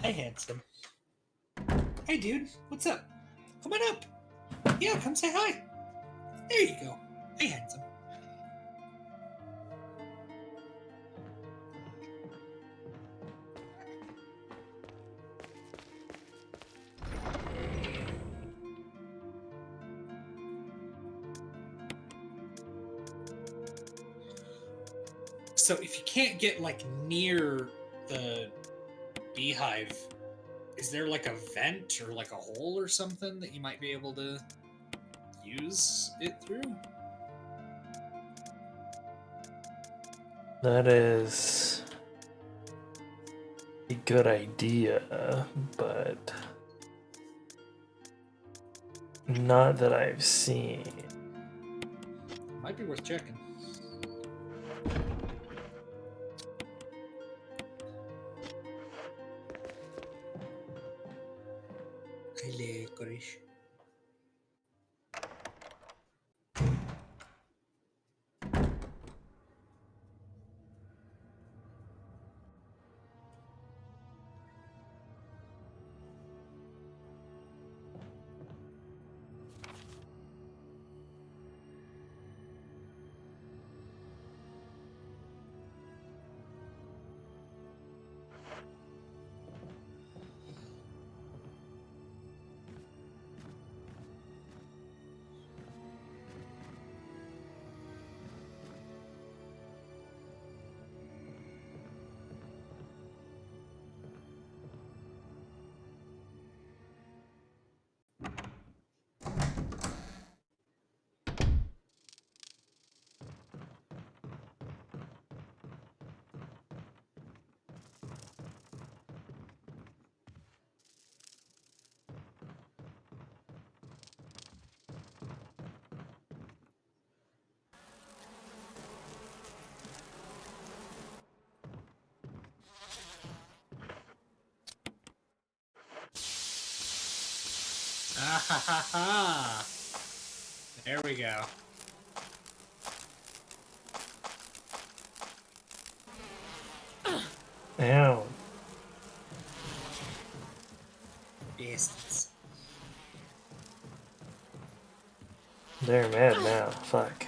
Hey, handsome. Hey, dude. What's up? Come on up. Yeah, come say hi. There you go. Hey, handsome. So if you can't get like near the beehive, is there like a vent or like a hole or something that you might be able to use it through? That is a good idea, but not that I've seen. Might be worth checking. Hello, Koresh. Ah ha ha ha! There we go. Ow. Bastards. They're mad now. Fuck.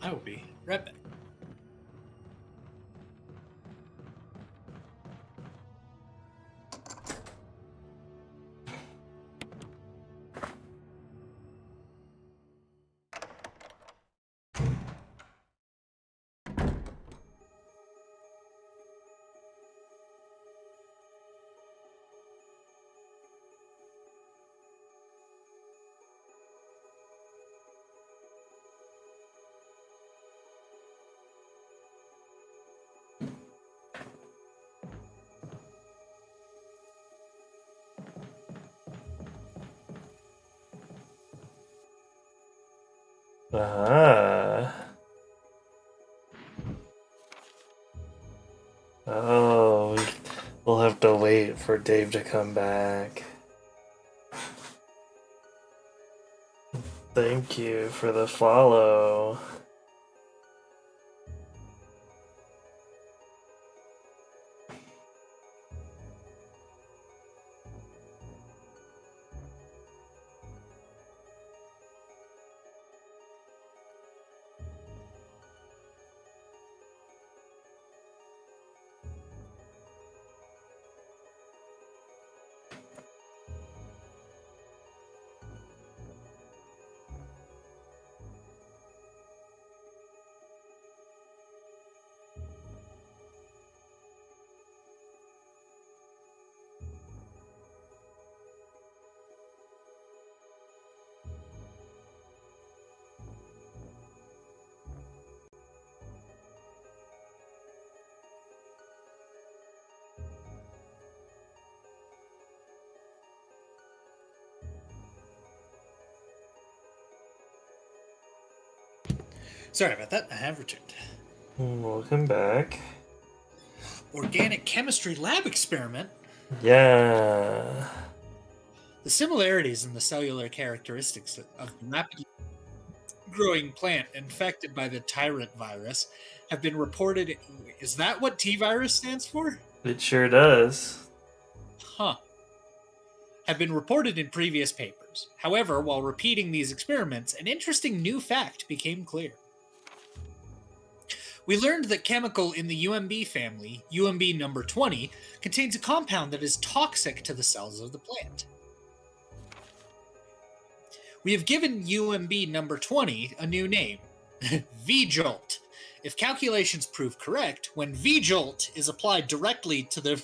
I will be right back. Ah. Oh, we'll have to wait for Dave to come back. Thank you for the follow. Sorry about that. I have returned. Welcome back. Organic chemistry lab experiment. Yeah. The similarities in the cellular characteristics of rapidly growing plant infected by the tyrant virus have been reported. Is that what T virus stands for? It sure does. Huh. Have been reported in previous papers. However, while repeating these experiments, an interesting new fact became clear. We learned that chemical in the UMB family, UMB number 20, contains a compound that is toxic to the cells of the plant. We have given UMB number 20 a new name, V-Jolt. If calculations prove correct, when V-Jolt is applied directly to the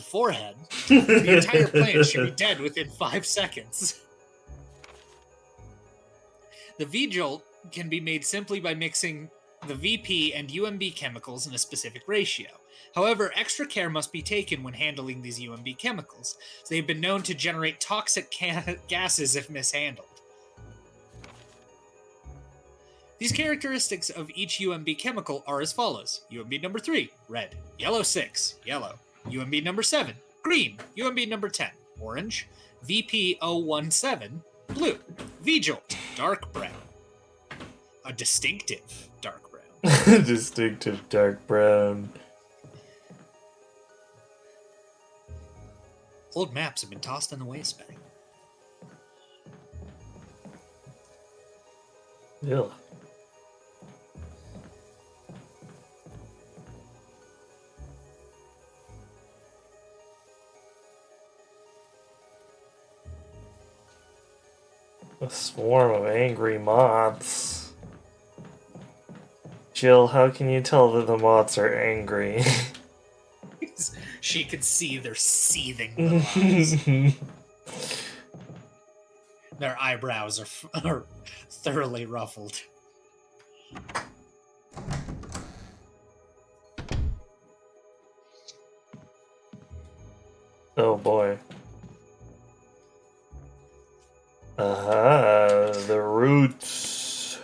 forehead, the entire plant should be dead within 5 seconds. The V-Jolt can be made simply by mixing the VP and UMB chemicals in a specific ratio. However, extra care must be taken when handling these UMB chemicals, as they've been known to generate toxic gases if mishandled. These characteristics of each UMB chemical are as follows. UMB number 3, red. Yellow 6, yellow. UMB number 7, green. UMB number 10, orange. VP017, blue. V-Jolt, dark brown. A distinctive dark brown. Distinctive dark brown. Old maps have been tossed in the waste bag. Ew. A swarm of angry moths. Jill, how can you tell that the moths are angry? She could see their seething little eyes. Their eyebrows are thoroughly ruffled. Oh boy. Aha, the roots.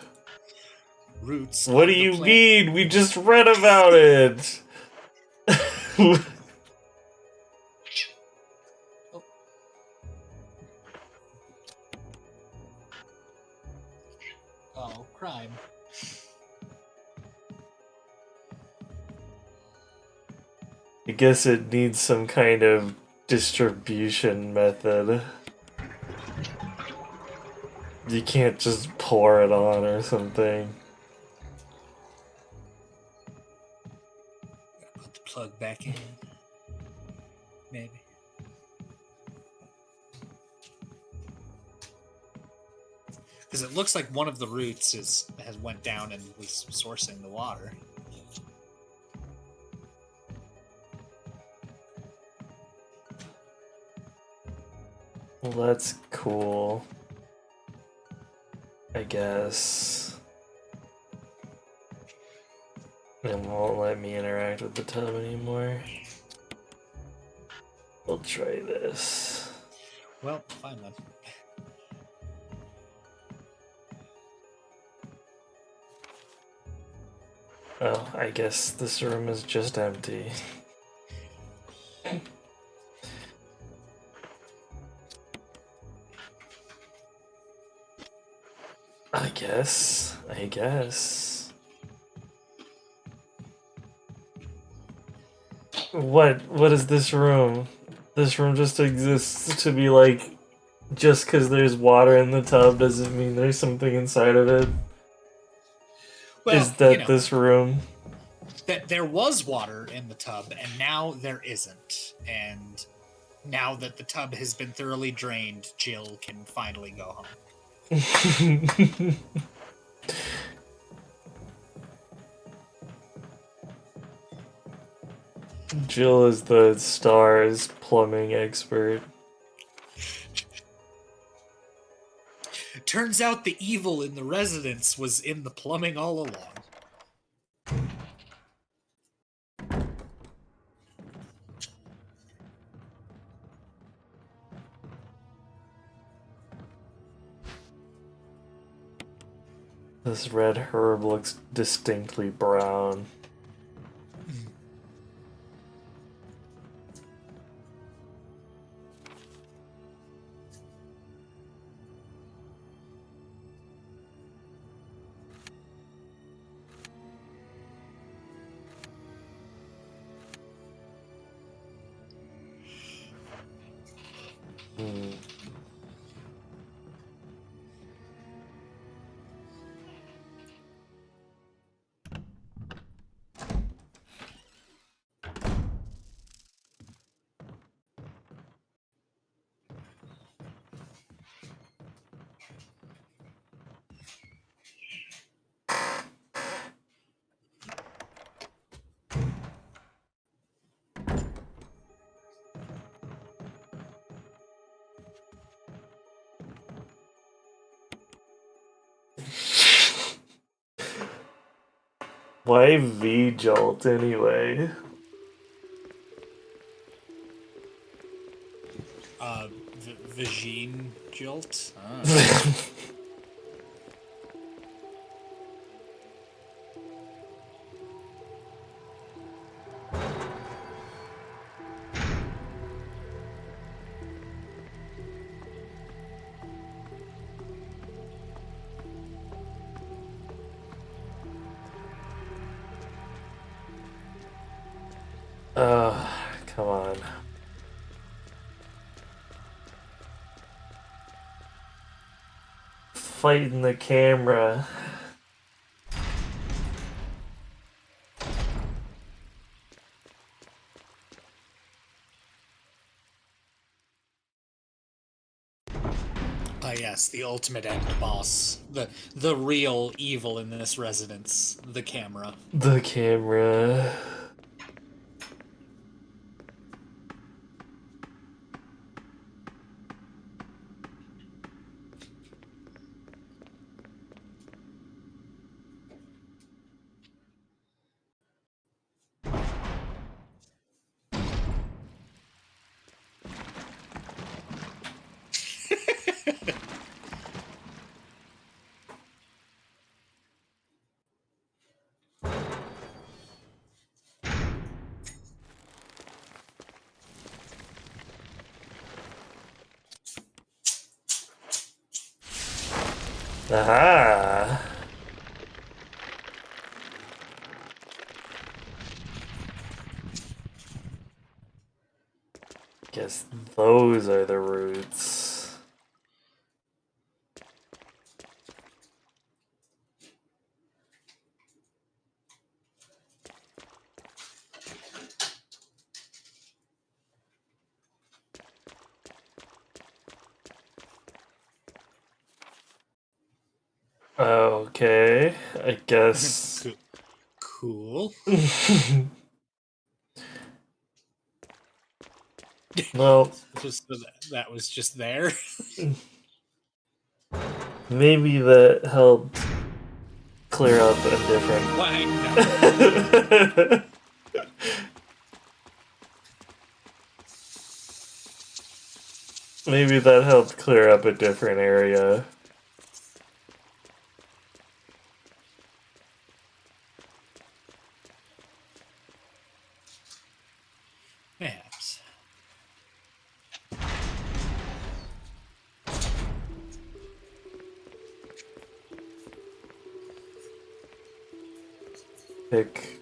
Roots. What do you mean? We just read about it! Oh, crime. I guess it needs some kind of distribution method. You can't just pour it on or something. Put the plug back in. Maybe. Because it looks like one of the roots has went down and was sourcing the water. Well, that's cool. I guess. It won't let me interact with the tub anymore. We'll try this. Well, fine then. Oh, I guess this room is just empty. I guess. What is this room? This room just exists to be like, just because there's water in the tub doesn't mean there's something inside of it. Well, Is that this room? That there was water in the tub, and now there isn't. And now that the tub has been thoroughly drained, Jill can finally go home. Jill is the STARS plumbing expert. Turns out the evil in the residence was in the plumbing all along. This red herb looks distinctly brown. Why V-Jolt anyway? Vagine Jolt? Come on. Fighting the camera. Ah, yes, the ultimate end boss. The real evil in this residence. The camera. The camera. Aha! Guess those are the roots. Okay, I guess. Cool. Well, Just that was just there. maybe that helped clear up a different. Why? No. Maybe that helped clear up a different area. Perhaps. Pick.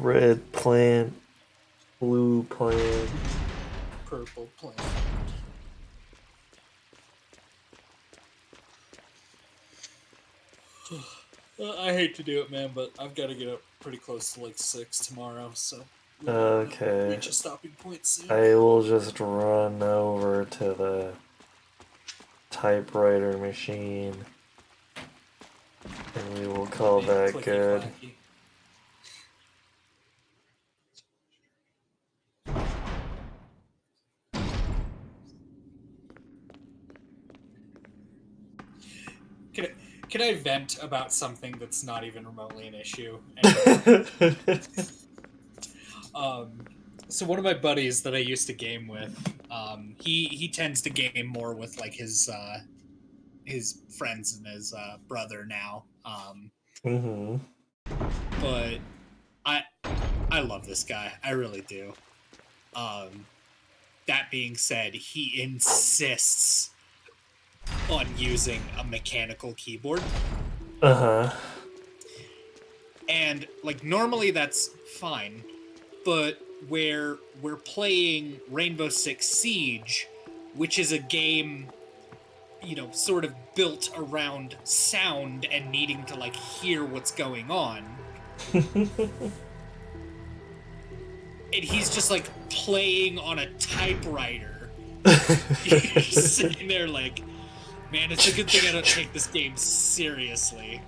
Red plant, blue plant. Purple plant. I hate to do it, man, but I've got to get up pretty close to like 6 tomorrow, so Okay. reach a stopping point soon. I will just run over to the typewriter machine and we will call that Clicky good. clacky. Can I vent about something that's not even remotely an issue? So one of my buddies that I used to game with, he tends to game more with like his friends and his brother now. Mm-hmm. But I love this guy. I really do. That being said, he insists on using a mechanical keyboard. Uh-huh. And like normally that's fine, but where we're playing Rainbow Six Siege, which is a game, you know, sort of built around sound and needing to like hear what's going on. And he's just like playing on a typewriter. You're sitting there like, man, it's a good thing I don't take this game seriously.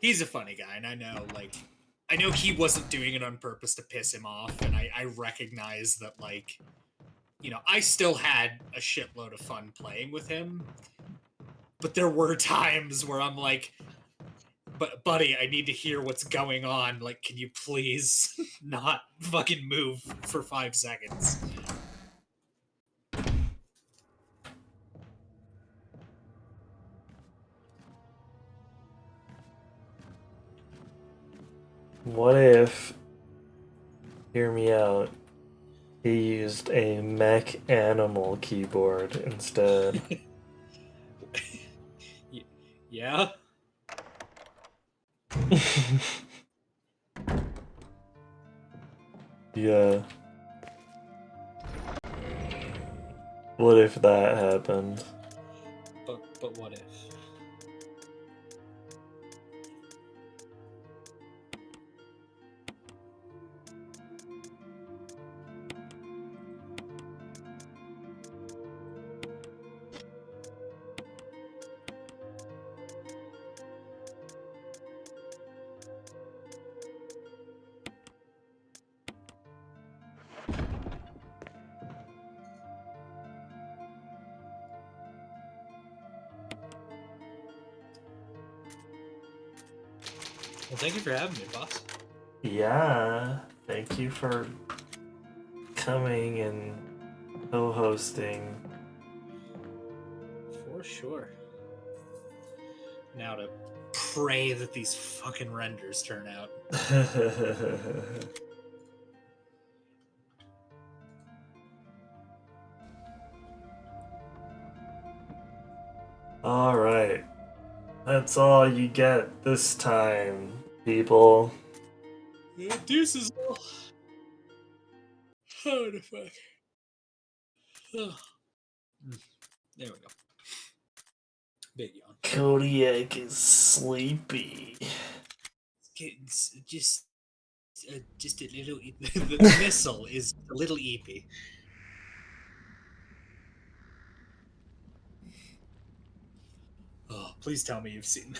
he's a funny guy, and I know he wasn't doing it on purpose to piss him off, and I recognize that, like, you know, I still had a shitload of fun playing with him, but there were times where I'm like, but buddy, I need to hear what's going on. Like, can you please not fucking move for 5 seconds? What if, hear me out, he used a mech animal keyboard instead? Yeah? Yeah. What if that happened? But what if? Well, thank you for having me, boss. Yeah, thank you for coming and co-hosting. For sure. Now to pray that these fucking renders turn out. Alright. That's all you get this time, people. Deuces. Oh, the fuck. There we go. Big yawn. Kodiak is sleepy. Just a little. The missile is a little eepy. Oh, please tell me you've seen